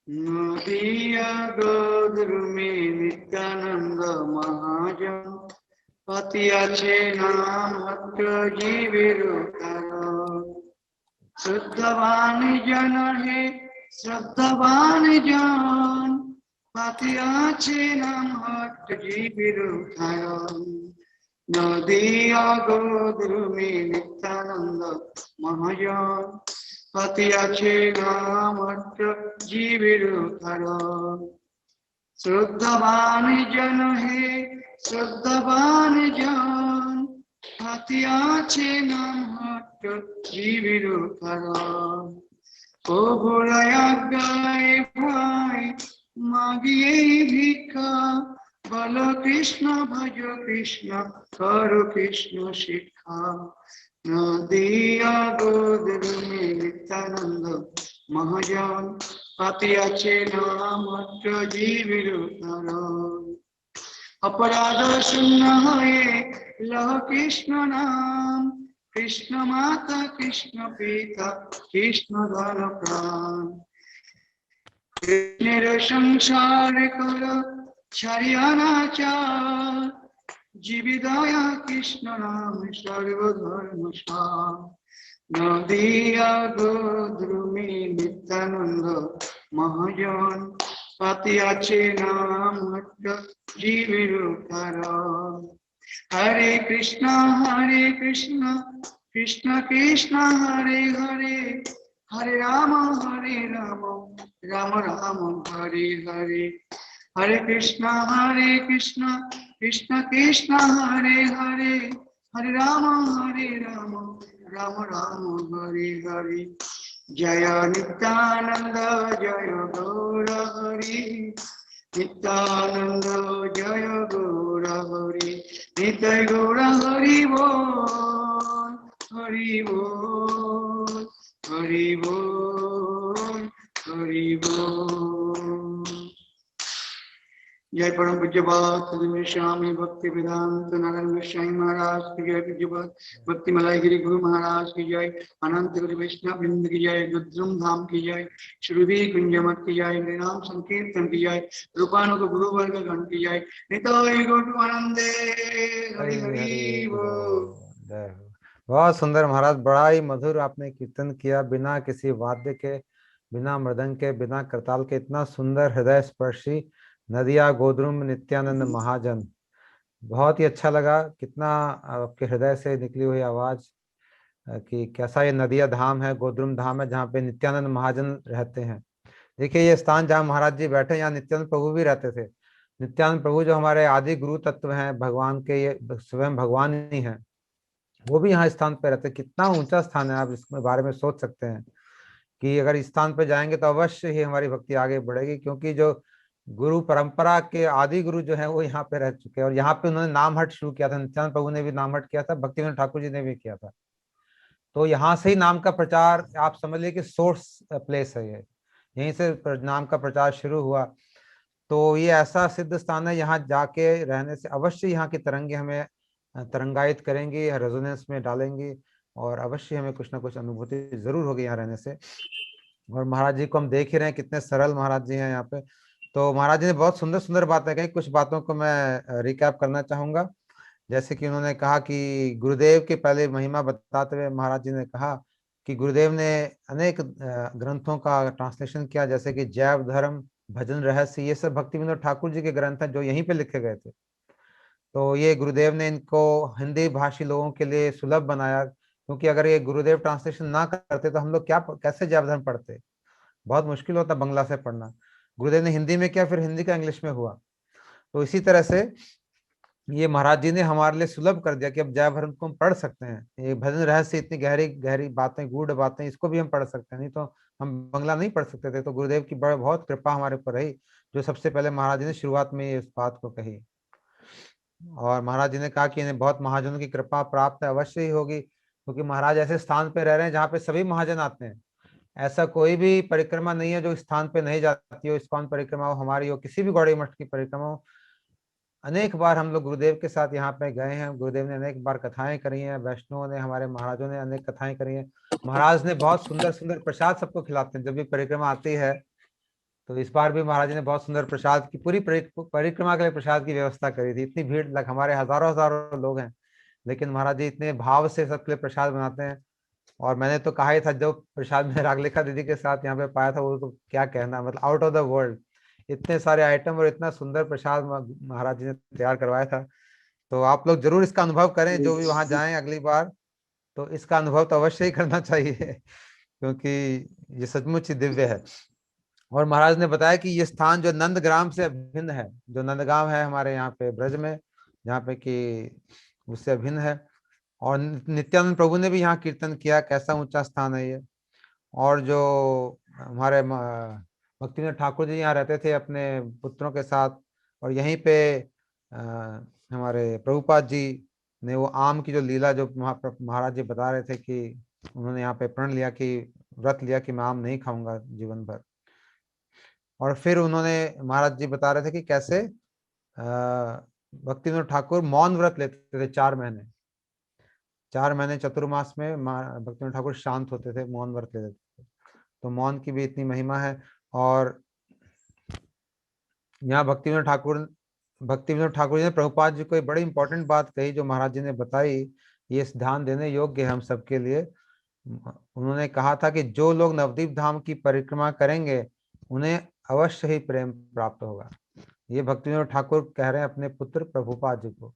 নদিয়া গোদ্রুমে নিত্যানন্দ মহাজন পতি আছে নাম ভক্ত জীবের কারণ শুদ্ধবান জন হে শ্রদ্ধাবান জন পতি আছে নাম ভক্ত জীবের কারণ নদিয়া গোদ্রুমে নিত্যানন্দ মহাজন পতি আছে নাম ভক্ত জীবের কারণ শ্রদ্ধাবান জন হে শ্রদ্ধাবান জন হাতি আছে নাম ভক্ত জীবের কারণ ও ভোলায় ভাই মাগিয়ে ভিক্ষা বল কৃষ্ণ ভজ কৃষ্ণ কর কৃষ্ণ শিক্ষা নদিয়া গোদ্রুমে নিত্যানন্দ মহাজন পাতি আছে নাম ভক্ত জীবের কারণ অপরাধ শূন্য হয়ে লহ কৃষ্ণ নাম কৃষ্ণ মাতা কৃষ্ণ পিতা কৃষ্ণ ধন প্রাণ কৃষ্ণের সংসার কর ছাড়িয়ানাচার জীবিদয়া কৃষ্ণ নাম সর্বধর্ম সার নদিয়া গোদ্রুমে নিত্যানন্দ মহাজন পাতি আছে নাম ভক্ত জীবের কারণ হরে কৃষ্ণ কৃষ্ণ কৃষ্ণ হরে হরে হরে রাম রাম রাম হরে হরে হরে কৃষ্ণ কৃষ্ণ কৃষ্ণ হরে হরে হরে রাম রাম রাম হরে হরে জয় নিত্যানন্দ জয় গৌর হরি নিত্যানন্দ জয় গৌর হরি নিতাই গৌর হরি বল হরি বল হরি বল হরি বল। जय परम पूज्यपाद स्वामी भक्ति वेदांत नारायण गोस्वामी महाराज की जय। पूज्यपाद भक्ति मलाई गिरी गुरु महाराज की जय। अनंत गुरु वैष्णव वृंद की जय। रुद्रम धाम की जय। श्रुति कुंजमत की जय। नाम संकीर्तन की जय। रूपानुग गुरु वर्ग गण की जय। निताय गौर आनंदे हरि हरि बोल। जय हो। बहुत सुंदर महाराज, बड़ा ही मधुर आपने कीर्तन किया, बिना किसी वाद्य के, बिना मृदंग के, बिना करताल के, इतना सुंदर हृदय स्पर्शी नदिया गोद्रुम नित्यानंद महाजन। बहुत ही अच्छा लगा, कितना आपके हृदय से निकली हुई आवाज कि कैसा ये नदिया धाम है, गोद्रुम धाम है, जहाँ पे नित्यानंद महाजन रहते हैं। देखिए ये स्थान जहाँ महाराज जी बैठे, यहाँ नित्यानंद प्रभु भी रहते थे। नित्यानंद प्रभु जो हमारे आदि गुरु तत्व हैं, भगवान के, ये स्वयं भगवान ही हैं, वो भी यहाँ स्थान पे रहते। कितना ऊंचा स्थान है, आप इसके बारे में सोच सकते हैं कि अगर इस स्थान पे जाएंगे तो अवश्य ही हमारी भक्ति आगे बढ़ेगी, क्योंकि जो गुरु परंपरा के आदि गुरु जो है वो यहाँ पे रह चुके हैं, और यहाँ पे उन्होंने नामहट शुरू किया था। नित्यानंद प्रभु ने भी नामहट किया था, भक्तिविनोद ठाकुर जी ने भी किया था। तो यहाँ से ही नाम का प्रचार, आप समझ लीजिए कि सोर्स प्लेस है ये, यहीं से नाम का प्रचार शुरू हुआ। तो ये ऐसा सिद्ध स्थान है, यहाँ जाके रहने से अवश्य यहाँ की तरंगे हमें तरंगायित करेंगी, रेजोनेंस में डालेंगी, और अवश्य हमें कुछ ना कुछ अनुभूति जरूर होगी यहाँ रहने से। और महाराज जी को हम देख ही रहे हैं, कितने सरल महाराज जी हैं यहाँ पे। तो महाराज जी ने बहुत सुंदर सुंदर बातें कही। कुछ बातों को मैं रिकैप करना चाहूंगा। जैसे कि उन्होंने कहा कि गुरुदेव के पहले महिमा बताते हुए महाराज जी ने कहा कि गुरुदेव ने अनेक ग्रंथों का ट्रांसलेशन किया, जैसे कि जैव धर्म, भजन रहस्य, ये सब भक्तिविनोद ठाकुर जी के ग्रंथ हैं जो यहीं पे लिखे गए थे। तो ये गुरुदेव ने इनको हिंदी भाषी लोगों के लिए सुलभ बनाया, क्योंकि अगर ये गुरुदेव ट्रांसलेशन ना करते तो हम लोग कैसे जैव धर्म पढ़ते, बहुत मुश्किल होता बांग्ला से पढ़ना। गुरुदेव ने हिंदी में किया, फिर हिंदी का इंग्लिश में हुआ। तो इसी तरह से ये महाराज जी ने हमारे लिए सुलभ कर दिया कि अब जय धर्म को हम पढ़ सकते हैं। ये भजन रहस्य, इतनी गहरी गहरी बातें, गूढ़ बातें, इसको भी हम पढ़ सकते हैं, नहीं तो हम बांग्ला नहीं पढ़ सकते थे। तो गुरुदेव की बहुत कृपा हमारे ऊपर रही, जो सबसे पहले महाराज जी ने शुरुआत में इस बात को कही। और महाराज जी ने कहा कि इन्हें बहुत महाजनों की कृपा प्राप्त अवश्य ही होगी, क्योंकि महाराज ऐसे स्थान पे रह रहे हैं जहाँ पे सभी महाजन आते हैं। ऐसा कोई भी परिक्रमा नहीं है जो इस स्थान पे नहीं जाती हो, इस्कॉन परिक्रमा हो, हमारी हो, किसी भी गौड़ी मठ की परिक्रमा हो। अनेक बार हम लोग गुरुदेव के साथ यहाँ पे गए हैं, गुरुदेव ने अनेक बार कथाएं करी हैं, वैष्णवों ने, हमारे महाराजों ने अनेक कथाएं करी हैं। महाराज ने बहुत सुंदर सुंदर प्रसाद सबको खिलाते हैं जब भी परिक्रमा आती है। तो इस बार भी महाराज ने बहुत सुंदर प्रसाद की, पूरी परिक्रमा के लिए प्रसाद की व्यवस्था करी थी। इतनी भीड़, लग हमारे हजारों हजारों लोग हैं, लेकिन महाराज जी इतने भाव से सबके लिए प्रसाद बनाते हैं। और मैंने तो कहा ही था, जो प्रसाद में रागलेखा दीदी के साथ यहाँ पे पाया था, वो तो क्या कहना, मतलब आउट ऑफ द वर्ल्ड। इतने सारे आइटम और इतना सुंदर प्रसाद महाराज जी ने तैयार करवाया था। तो आप लोग जरूर इसका अनुभव करें, जो भी वहां जाएं अगली बार, तो इसका अनुभव तो अवश्य ही करना चाहिए, क्योंकि ये सचमुच ही दिव्य है। और महाराज ने बताया कि ये स्थान जो नंदग्राम से अभिन्न है, जो नंदगांव है हमारे यहाँ पे ब्रज में, जहाँ पे कि उससे अभिन्न है। और नित्यानंद प्रभु ने भी यहाँ कीर्तन किया, कैसा ऊंचा स्थान है ये। और जो हमारे भक्तिविनोद ठाकुर जी यहाँ रहते थे अपने पुत्रों के साथ, और यहीं पे हमारे प्रभुपाद जी ने वो आम की जो लीला, जो महाराज जी बता रहे थे कि उन्होंने यहाँ पे प्रण लिया, कि व्रत लिया कि मैं आम नहीं खाऊंगा जीवन भर। और फिर उन्होंने, महाराज जी बता रहे थे कि कैसे भक्तिविनोद ठाकुर मौन व्रत लेते थे 4 महीने। 4 महीने चतुर्मास में भक्तिविनोद ठाकुर शांत होते थे, मौन व्रत लेते थे। तो मौन की भी इतनी महिमा है। और यहाँ भक्तिविनोद ठाकुर जी ने प्रभुपाद जी को एक बड़ी इंपॉर्टेंट बात कही, जो महाराज जी ने बताई, ये ध्यान देने योग्य है हम सबके लिए। उन्होंने कहा था कि जो लोग नवदीप धाम की परिक्रमा करेंगे उन्हें अवश्य ही प्रेम प्राप्त होगा। ये भक्तिविनोद ठाकुर कह रहे हैं अपने पुत्र प्रभुपाद जी को।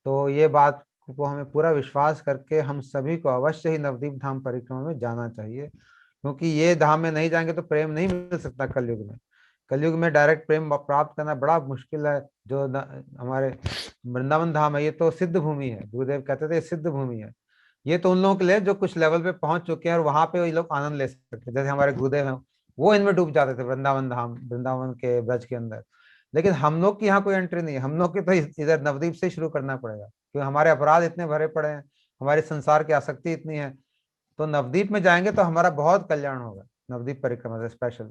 तो ये बात को हमें पूरा विश्वास करके हम सभी को अवश्य ही नवदीप धाम परिक्रमा में जाना चाहिए, क्योंकि ये धाम में नहीं जाएंगे तो प्रेम नहीं मिल सकता कलयुग में। कलयुग में डायरेक्ट प्रेम प्राप्त करना बड़ा मुश्किल है। जो हमारे वृंदावन धाम है, ये तो सिद्ध भूमि है, गुरुदेव कहते थे सिद्ध भूमि है। ये तो उन लोगों के लिए जो कुछ लेवल पे पहुंच चुके हैं और वहां पे ये लोग आनंद ले सकते हैं, जैसे हमारे गुरुदेव हैं, वो इनमें डूब जाते थे वृंदावन धाम, वृंदावन के ब्रज के अंदर। लेकिन हम लोग की यहाँ कोई एंट्री नहीं है, हम लोग के तो इधर नवदीप से शुरू करना पड़ेगा, क्योंकि हमारे अपराध इतने भरे पड़े हैं, हमारी संसार की आसक्ति इतनी है। तो नवदीप में जाएंगे तो हमारा बहुत कल्याण होगा, नवदीप परिक्रमा से स्पेशल।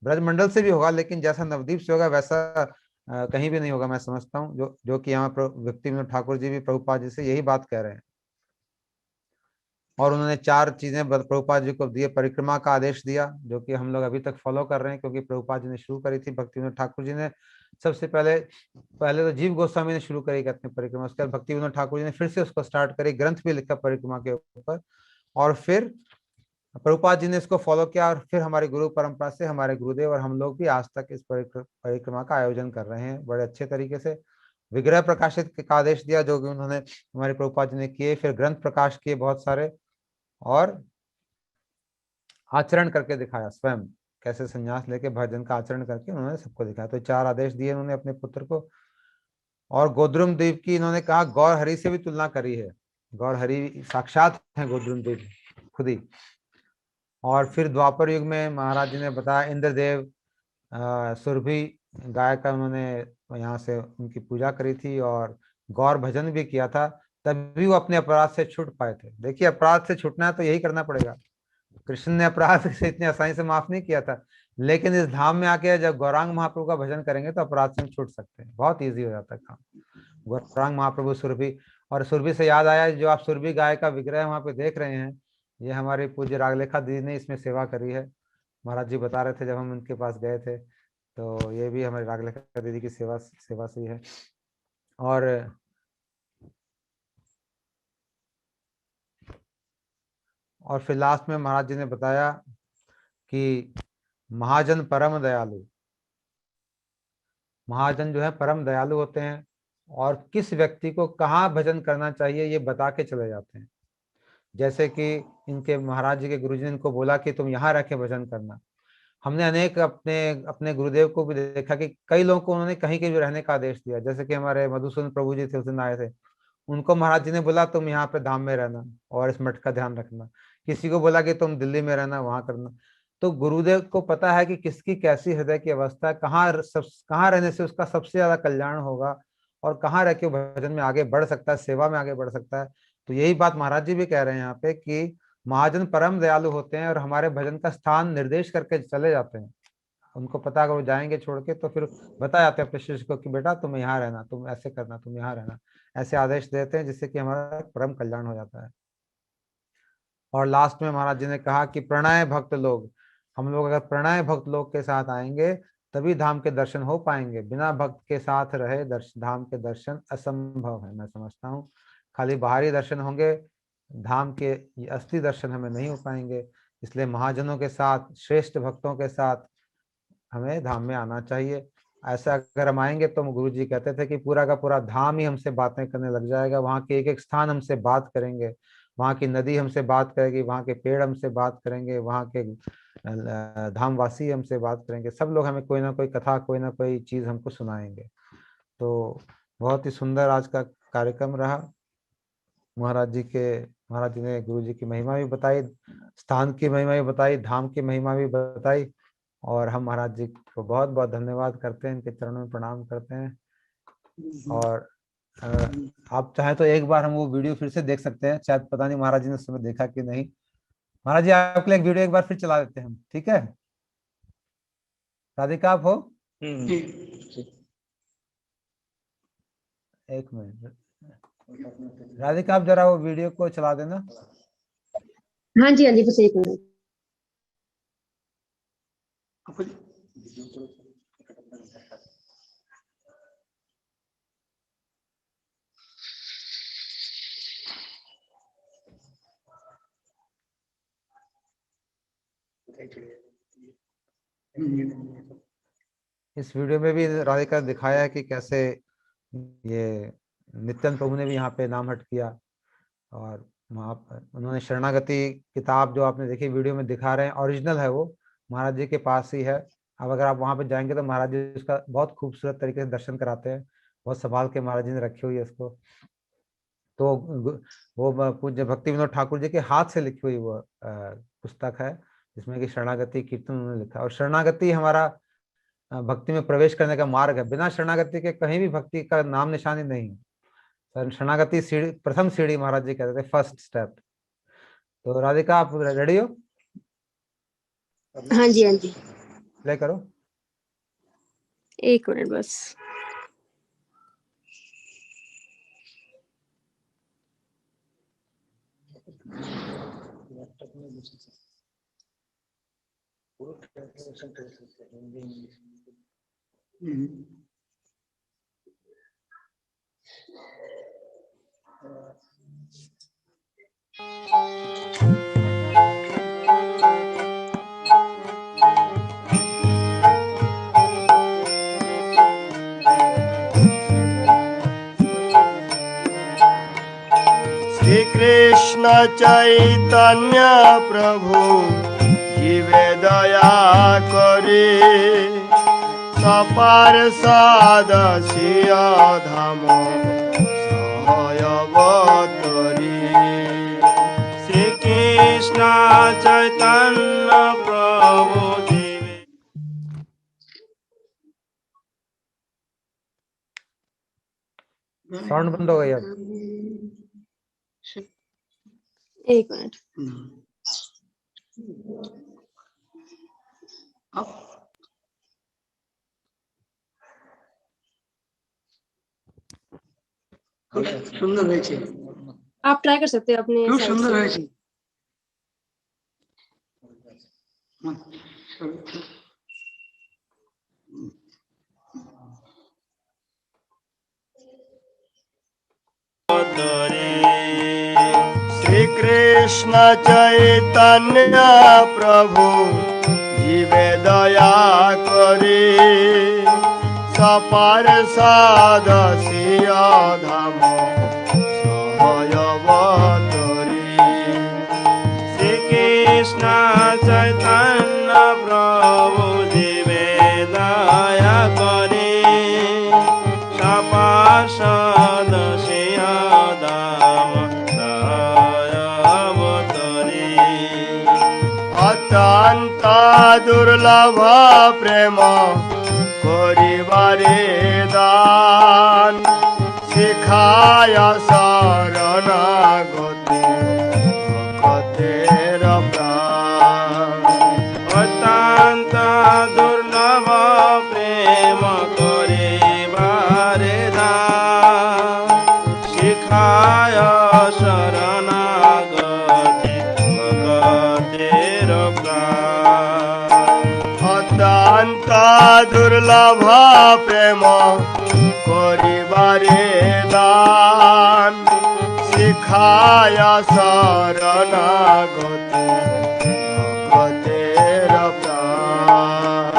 ब्रज मंडल से भी होगा, लेकिन जैसा नवदीप से होगा वैसा कहीं भी नहीं होगा, मैं समझता हूँ। जो कि यहाँ भक्तिविनोद ठाकुर जी भी प्रभुपाद जी से यही बात कह रहे हैं। और उन्होंने 4 चीजें प्रभुपाद जी को दिए, परिक्रमा का आदेश दिया, जो कि हम लोग अभी तक फॉलो कर रहे हैं, क्योंकि प्रभुपाद जी ने शुरू करी थी, भक्तिविनोद ठाकुर जी ने सबसे पहले तो जीव गोस्वामी ने शुरू करी अपनी परिक्रमा, उसके बाद भक्तिविनोद ठाकुर जी ने फिर से उसको स्टार्ट करी, ग्रंथ भी लिखा परिक्रमा के ऊपर। और फिर प्रभुपाद जी ने इसको फॉलो किया, और फिर हमारी गुरु परंपरा से हमारे गुरुदेव और हम लोग भी आज तक इस परिक्रमा का आयोजन कर रहे हैं बड़े अच्छे तरीके से। विग्रह प्रकाशित का आदेश दिया, जो कि उन्होंने हमारे प्रभुपाद जी ने किए, फिर ग्रंथ प्रकाश किए बहुत सारे, और आचरण करके दिखाया स्वयं, कैसे संन्यास लेके भजन का आचरण करके उन्होंने सबको दिखाया। तो 4 आदेश दिए उन्होंने अपने पुत्र को। और गोद्रुम द्वीप की इन्होंने कहा गौर हरि से भी तुलना करी है, गौर हरि साक्षात है गोद्रुम द्वीप खुद ही। और फिर द्वापर युग में महाराज जी ने बताया, इंद्रदेव सुरभि गाय का उन्होंने यहाँ से उनकी पूजा करी थी और गौर भजन भी किया था, तभी वो अपने अपराध से छूट पाए थे। देखिए, अपराध से छूटना है तो यही करना पड़ेगा। कृष्ण ने अपराध से इतनी आसानी से माफ नहीं किया था, लेकिन इस धाम में आके जब गौरांग महाप्रभु का भजन करेंगे तो अपराध से हम छूट सकते हैं, बहुत ईजी हो जाता है काम। गौरांग महाप्रभु सुरभि, और सुरभि से याद आया, जो आप सुरभि गाय का विग्रह वहां पे देख रहे हैं, ये हमारे पूज्य रागलेखा दीदी ने इसमें सेवा करी है। महाराज जी बता रहे थे जब हम उनके पास गए थे, तो ये भी हमारे रागलेखा दीदी की सेवा से ही है। और फिर लास्ट में महाराज जी ने बताया कि महाजन परम दयालु, महाजन जो है परम दयालु होते हैं, और किस व्यक्ति को कहाँ भजन करना चाहिए ये बता के चले जाते हैं। जैसे कि इनके महाराज जी के गुरुजी ने इनको बोला कि तुम यहाँ रह के भजन करना। हमने अनेक अपने गुरुदेव को भी देखा कि कई लोगों को उन्होंने कहीं के भी रहने का आदेश दिया। जैसे कि हमारे मधुसूदन प्रभु जी थे, उस दिन आए थे, उनको महाराज जी ने बोला तुम यहाँ पे धाम में रहना और इस मठ का ध्यान रखना। किसी को बोला कि तुम दिल्ली में रहना, वहां करना। तो गुरुदेव को पता है कि किसकी कैसी हृदय की अवस्था है, कहाँ रहने से उसका सबसे ज्यादा कल्याण होगा, और कहाँ रह के भजन में आगे बढ़ सकता है, सेवा में आगे बढ़ सकता है। तो यही बात महाराज जी भी कह रहे हैं यहाँ पे कि महाजन परम दयालु होते हैं और हमारे भजन का स्थान निर्देश करके चले जाते हैं। उनको पता अगर वो जाएंगे छोड़ के तो फिर बता जाते हैं अपने शिष्य को कि बेटा तुम यहाँ रहना, तुम ऐसे करना, तुम यहाँ रहना, ऐसे आदेश देते हैं जिससे कि हमारा परम कल्याण हो जाता है। और लास्ट में महाराज जी ने कहा कि प्रणय भक्त लोग, हम लोग अगर प्रणय भक्त लोग के साथ आएंगे तभी धाम के दर्शन हो पाएंगे। बिना भक्त के साथ रहे धाम के दर्शन असंभव है। मैं समझता हूँ खाली बाहरी दर्शन होंगे, धाम के असली दर्शन हमें नहीं हो पाएंगे। इसलिए महाजनों के साथ, श्रेष्ठ भक्तों के साथ हमें धाम में आना चाहिए। ऐसा अगर हम आएंगे तो गुरु जी कहते थे कि पूरा का पूरा धाम ही हमसे बातें करने लग जाएगा। वहाँ के एक एक स्थान हमसे बात करेंगे, वहाँ की नदी हमसे बात करेगी, वहाँ के पेड़ हमसे बात करेंगे, वहाँ के धामवासी हमसे बात करेंगे। सब लोग हमें कोई ना कोई कथा, कोई ना कोई चीज हमको सुनाएंगे। तो बहुत ही सुंदर आज का कार्यक्रम रहा। महाराज जी ने गुरु जी की महिमा भी बताई, स्थान की महिमा भी बताई, धाम की महिमा भी बताई। और हम महाराज जी को बहुत बहुत धन्यवाद करते हैं, इनके चरणों में प्रणाम करते हैं। और आप चाहे तो एक बार हम वो वीडियो फिर से देख सकते हैं, शायद पता नहीं महाराज जी ने उस समय देखा कि नहीं। महाराज जी आपके लिए एक वीडियो एक बार फिर चला देते हैं हम, ठीक है? राधिका आप हो? एक मिनट राधिका, आप जरा वो वीडियो को चला देना। हाँ जी बस एक मिनट। इस वीडियो में भी राधिका दिखाया है कि कैसे ये नित्यानंद प्रभु ने भी यहाँ पे नाम हट किया। और वहाँ पर उन्होंने शरणागति किताब जो आपने देखी वीडियो में दिखा रहे हैं, ओरिजिनल है, वो महाराज जी के पास ही है। अब अगर आप वहाँ पे जाएंगे तो महाराज जी उसका बहुत खूबसूरत तरीके से दर्शन कराते हैं, बहुत संभाल के महाराज जी ने रखी हुई है इसको। तो वो पूज्य भक्ति विनोद ठाकुर जी के हाथ से लिखी हुई वो पुस्तक है, जिसमें कि शरणागति कीर्तन उन्होंने लिखा। और शरणागति हमारा भक्ति में प्रवेश करने का मार्ग है। बिना शरणागति के कहीं भी भक्ति का नाम निशानी नहीं। शरणागति सीढ़ी, प्रथम सीढ़ी महाराज जी कहते थे, फर्स्ट स्टेप। तो राधिका आप रेडी हो? हाँ जी प्ले करो। एक मिनट बस। श्री कृष्ण चैतन्य प्रभु जीवे दया करे, सपार साद सिया धाम सहयवतरी। श्री कृष्ण चैतन्य प्रभु जीवे। साउंड बंद हो गई अब। एक मिनट। সুন্দর হয়েছে। आप ट्राई कर सकते हैं अपने খুব साइड সুন্দর से। হয়েছে। श्री कृष्ण चैतन्य प्रभु जीवे दया करे, सपार साद सिया धाम सहयवतरी। श्री कृष्ण चैतन्य प्रभु जीवे दया करे, सपार साद सिया धाम सहयवतरी। अत्यंत दुर्लभ प्रेम करिबारे दान, शिखाय शरणागति भक्ते शिखाय शरणागति भगतेर प्राण अत्यंत दुर्लभ प्रेम करिबारे दान शिखाय शरणागति भगतेर प्राण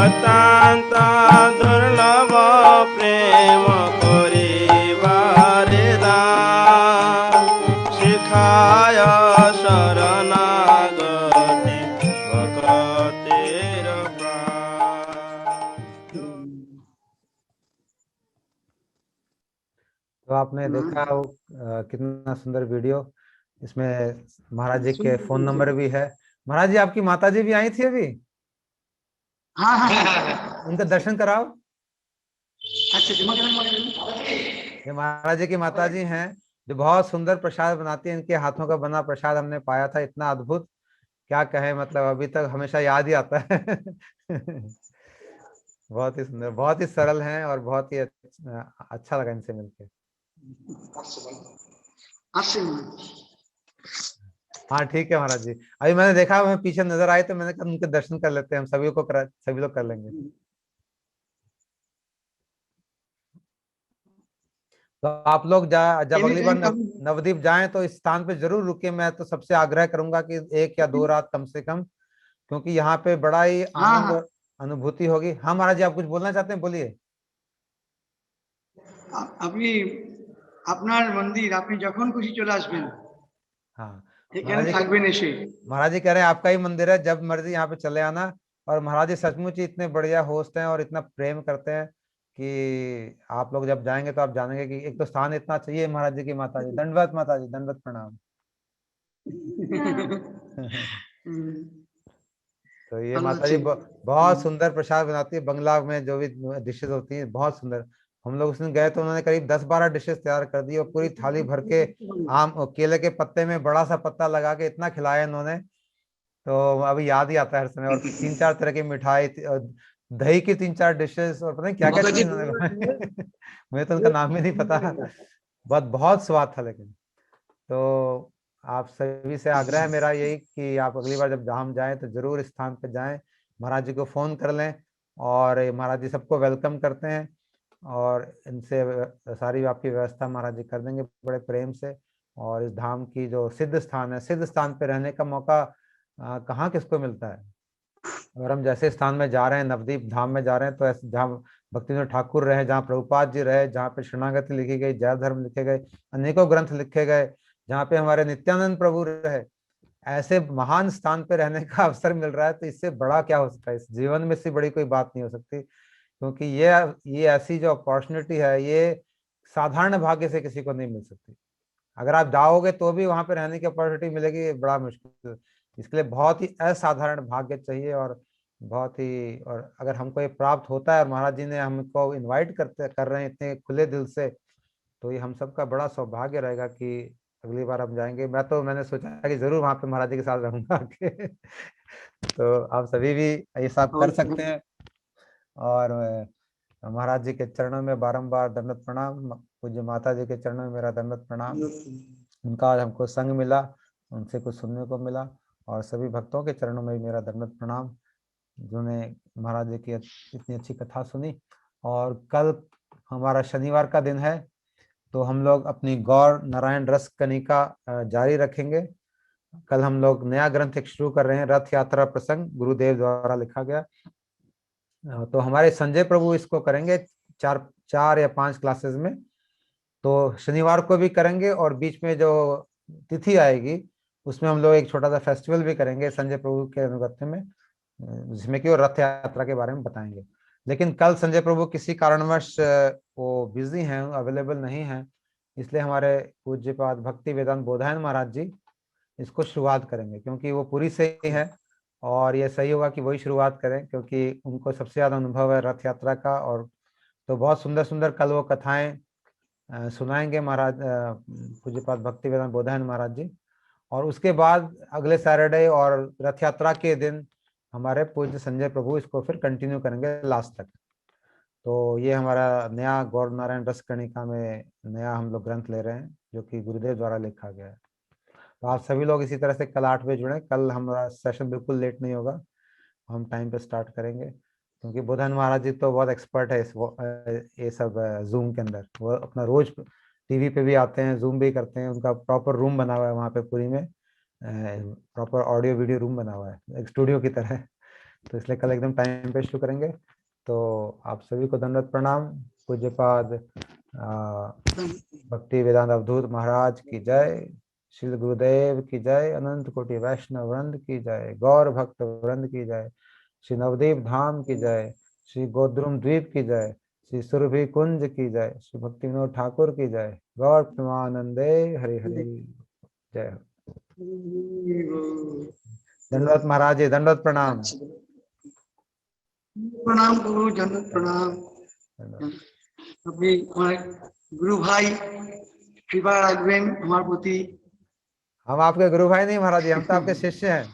अत्यंत दुर्लभ प्रेम करिबारे दान शिखाय शरणागति भगतेर प्राण। तो आपने देखा वो कितना सुंदर वीडियो, इसमें महाराज जी के फोन नंबर भी है। महाराज जी आपकी माता जी भी आई थी अभी, हाँ हाँ उनका दर्शन कराओ। अच्छा ये महाराज जी की माता जी हैं जो बहुत सुंदर प्रसाद बनाती हैं। इनके हाथों का बना प्रसाद हमने पाया था, इतना अद्भुत, क्या कहें, मतलब अभी तक हमेशा याद ही आता है। बहुत ही सुंदर, बहुत ही सरल हैं और बहुत ही अच्छा लगा इनसे मिलकर। हाँ ठीक है महाराज जी, अभी मैंने देखा, मैं पीछे नजर आए तो मैंने कहा उनके दर्शन कर लेते हैं, हम सभी लोग कर लेंगे। तो आप लोग जब अगली बार नवद्वीप जाएं तो इस स्थान पे जरूर रुके। मैं तो सबसे आग्रह करूंगा कि 1 या 2 रात कम से कम, क्योंकि यहाँ पे बड़ा ही आनंद और अनुभूति होगी। हाँ महाराज जी, आप कुछ बोलना चाहते हैं, बोलिए। আপনি আপনার মন্দির আপনি যখন খুশি চলে আসবেন, हाँ এখানে থাকবেন এসে। महाराज जी कह रहे हैं आपका ही मंदिर है, जब मर्जी यहाँ पे चले आना। और महाराज जी सचमुच ही इतने बढ़िया होस्ट हैं और इतना प्रेम करते हैं कि आप लोग जब जाएंगे तो आप जानेंगे कि एक तो स्थान इतना चाहिए। महाराज जी की माता जी, दंडवत माता जी, दंडवत प्रणाम। तो ये माता जी बहुत सुंदर प्रसाद बनाती है। बंगला में जो भी डिशेज होती हैं बहुत सुंदर। हम लोग उस दिन गए तो उन्होंने करीब 10-12 डिशेस तैयार कर दी और पूरी थाली भर के आम केले के पत्ते में बड़ा सा पत्ता लगा के इतना खिलाया इन्होंने, तो अभी याद ही आता है हर समय। और 3-4 तरह की मिठाई, दही की 3-4 डिशेस, और पता नहीं क्या क्या चीज उन्होंने मुझे तो उनका नाम ही नहीं पता। बहुत स्वाद था। लेकिन तो आप सभी से आग्रह है मेरा यही कि आप अगली बार जब हम जाएं तो जरूर इस स्थान पे जाएं, महाराज जी को फोन कर लें, और महाराज जी सबको वेलकम करते हैं और इनसे सारी आपकी व्यवस्था महाराज जी कर देंगे बड़े प्रेम से। और इस धाम की जो सिद्ध स्थान है, सिद्ध स्थान पे रहने का मौका कहाँ किसको मिलता है। अगर हम जैसे स्थान में जा रहे हैं, नवदीप धाम में जा रहे हैं, तो ऐसे जहाँ भक्तिविनोद ठाकुर रहे, जहाँ प्रभुपाद जी रहे, जहाँ पे शरणागति लिखी गई, जय धर्म लिखे गए, अनेकों ग्रंथ लिखे गए, जहाँ पे हमारे नित्यानंद प्रभु रहे, ऐसे महान स्थान पे रहने का अवसर मिल रहा है, तो इससे बड़ा क्या हो सकता है। इस जीवन में से बड़ी कोई बात नहीं हो सकती, क्योंकि ये ऐसी जो अपॉर्चुनिटी है, ये साधारण भाग्य से किसी को नहीं मिल सकती। अगर आप जाओगे तो भी वहां पे रहने की अपॉर्चुनिटी मिलेगी, बड़ा मुश्किल। इसके लिए बहुत ही असाधारण भाग्य चाहिए, और बहुत ही, और अगर हमको ये प्राप्त होता है और महाराज जी ने हमको इनवाइट कर रहे हैं इतने खुले दिल से, तो ये हम सबका बड़ा सौभाग्य रहेगा कि अगली बार हम जाएंगे। मैंने सोचा है कि जरूर वहां पे महाराज जी के साथ रहूंगा आके। तो आप सभी भी ये सब कर सकते हैं। और महाराज जी के चरणों में बारंबार दंडवत प्रणाम, पूज्य माता जी के चरणों में मेरा दंडवत प्रणाम। उनका आज हमको संग मिला, उनसे कुछ सुनने को मिला, और सभी भक्तों के चरणों में भी मेरा दंडवत प्रणाम, जिन्होंने महाराज जी की इतनी अच्छी कथा सुनी। और कल हमारा शनिवार का दिन है, तो हम लोग अपनी गौर नारायण रस कनिका जारी रखेंगे। कल हम लोग नया ग्रंथ एक शुरू कर रहे हैं, रथ यात्रा प्रसंग, गुरुदेव द्वारा लिखा गया। तो हमारे संजय प्रभु इसको करेंगे 4 या 5 क्लासेस में। तो शनिवार को भी करेंगे, और बीच में जो तिथि आएगी उसमें हम लोग एक छोटा सा फेस्टिवल भी करेंगे संजय प्रभु के अनुगत्य में, जिसमें कि वो रथ यात्रा के बारे में बताएंगे। लेकिन कल संजय प्रभु किसी कारणवश वो बिजी हैं, अवेलेबल नहीं है, इसलिए हमारे पूज्यपाद भक्ति वेदांत बोधायन महाराज जी इसको शुरुआत करेंगे, क्योंकि वो पूरी से ही है, और ये सही होगा कि वही शुरुआत करें, क्योंकि उनको सबसे ज्यादा अनुभव है रथ यात्रा का। और तो बहुत सुंदर सुंदर कल वो कथाएं सुनाएंगे महाराज पूज्यपाद भक्ति वेदांत बोधायन महाराज जी। और उसके बाद अगले सैटरडे और रथ यात्रा के दिन हमारे पूज्य संजय प्रभु इसको फिर कंटिन्यू करेंगे लास्ट तक। तो ये हमारा नया गौर नारायण रस कणिका में नया हम लोग ग्रंथ ले रहे हैं, जो कि गुरुदेव द्वारा लिखा गया है। तो आप सभी लोग इसी तरह से कल 8 बजे जुड़े। कल हमारा सेशन बिल्कुल लेट नहीं होगा, हम टाइम पे स्टार्ट करेंगे, क्योंकि बुधन महाराज जी तो बहुत एक्सपर्ट है ये सब जूम के अंदर। वो अपना रोज टीवी पे भी आते हैं, जूम भी करते हैं, उनका प्रॉपर रूम बना हुआ है वहाँ पे पूरी में, प्रॉपर ऑडियो वीडियो रूम बना हुआ है एक स्टूडियो की तरह। तो इसलिए कल एकदम टाइम पे शुरू करेंगे। तो आप सभी को दंडवत प्रणाम। पूज्यपाद भक्ति वेदांत अवधूत महाराज की जय, श्री गुरुदेव की जय, अनंत कोटि वैष्णव वृंद की जय, गौर भक्त वृंद की जय, श्री नवदीप धाम की जय, श्री गोद्रुम द्वीप की जय, श्री सुरभि कुंज की जय, श्री भक्ति विनोद ठाकुर की जय, गौर प्रेमानंदे हरि हरि जय। दंडवत महाराज जी, दंडवत प्रणाम। प्रणाम गुरु, दंडवत प्रणाम। अभी हमारे गुरु भाई कृपा राखबेन हमारे प्रति। हम आपके गुरु भाई नहीं महाराज जी, हम तो आपके शिष्य हैं।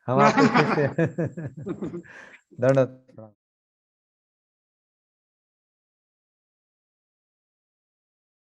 हम आपके शिष्य हैं। दंडवत प्रणाम।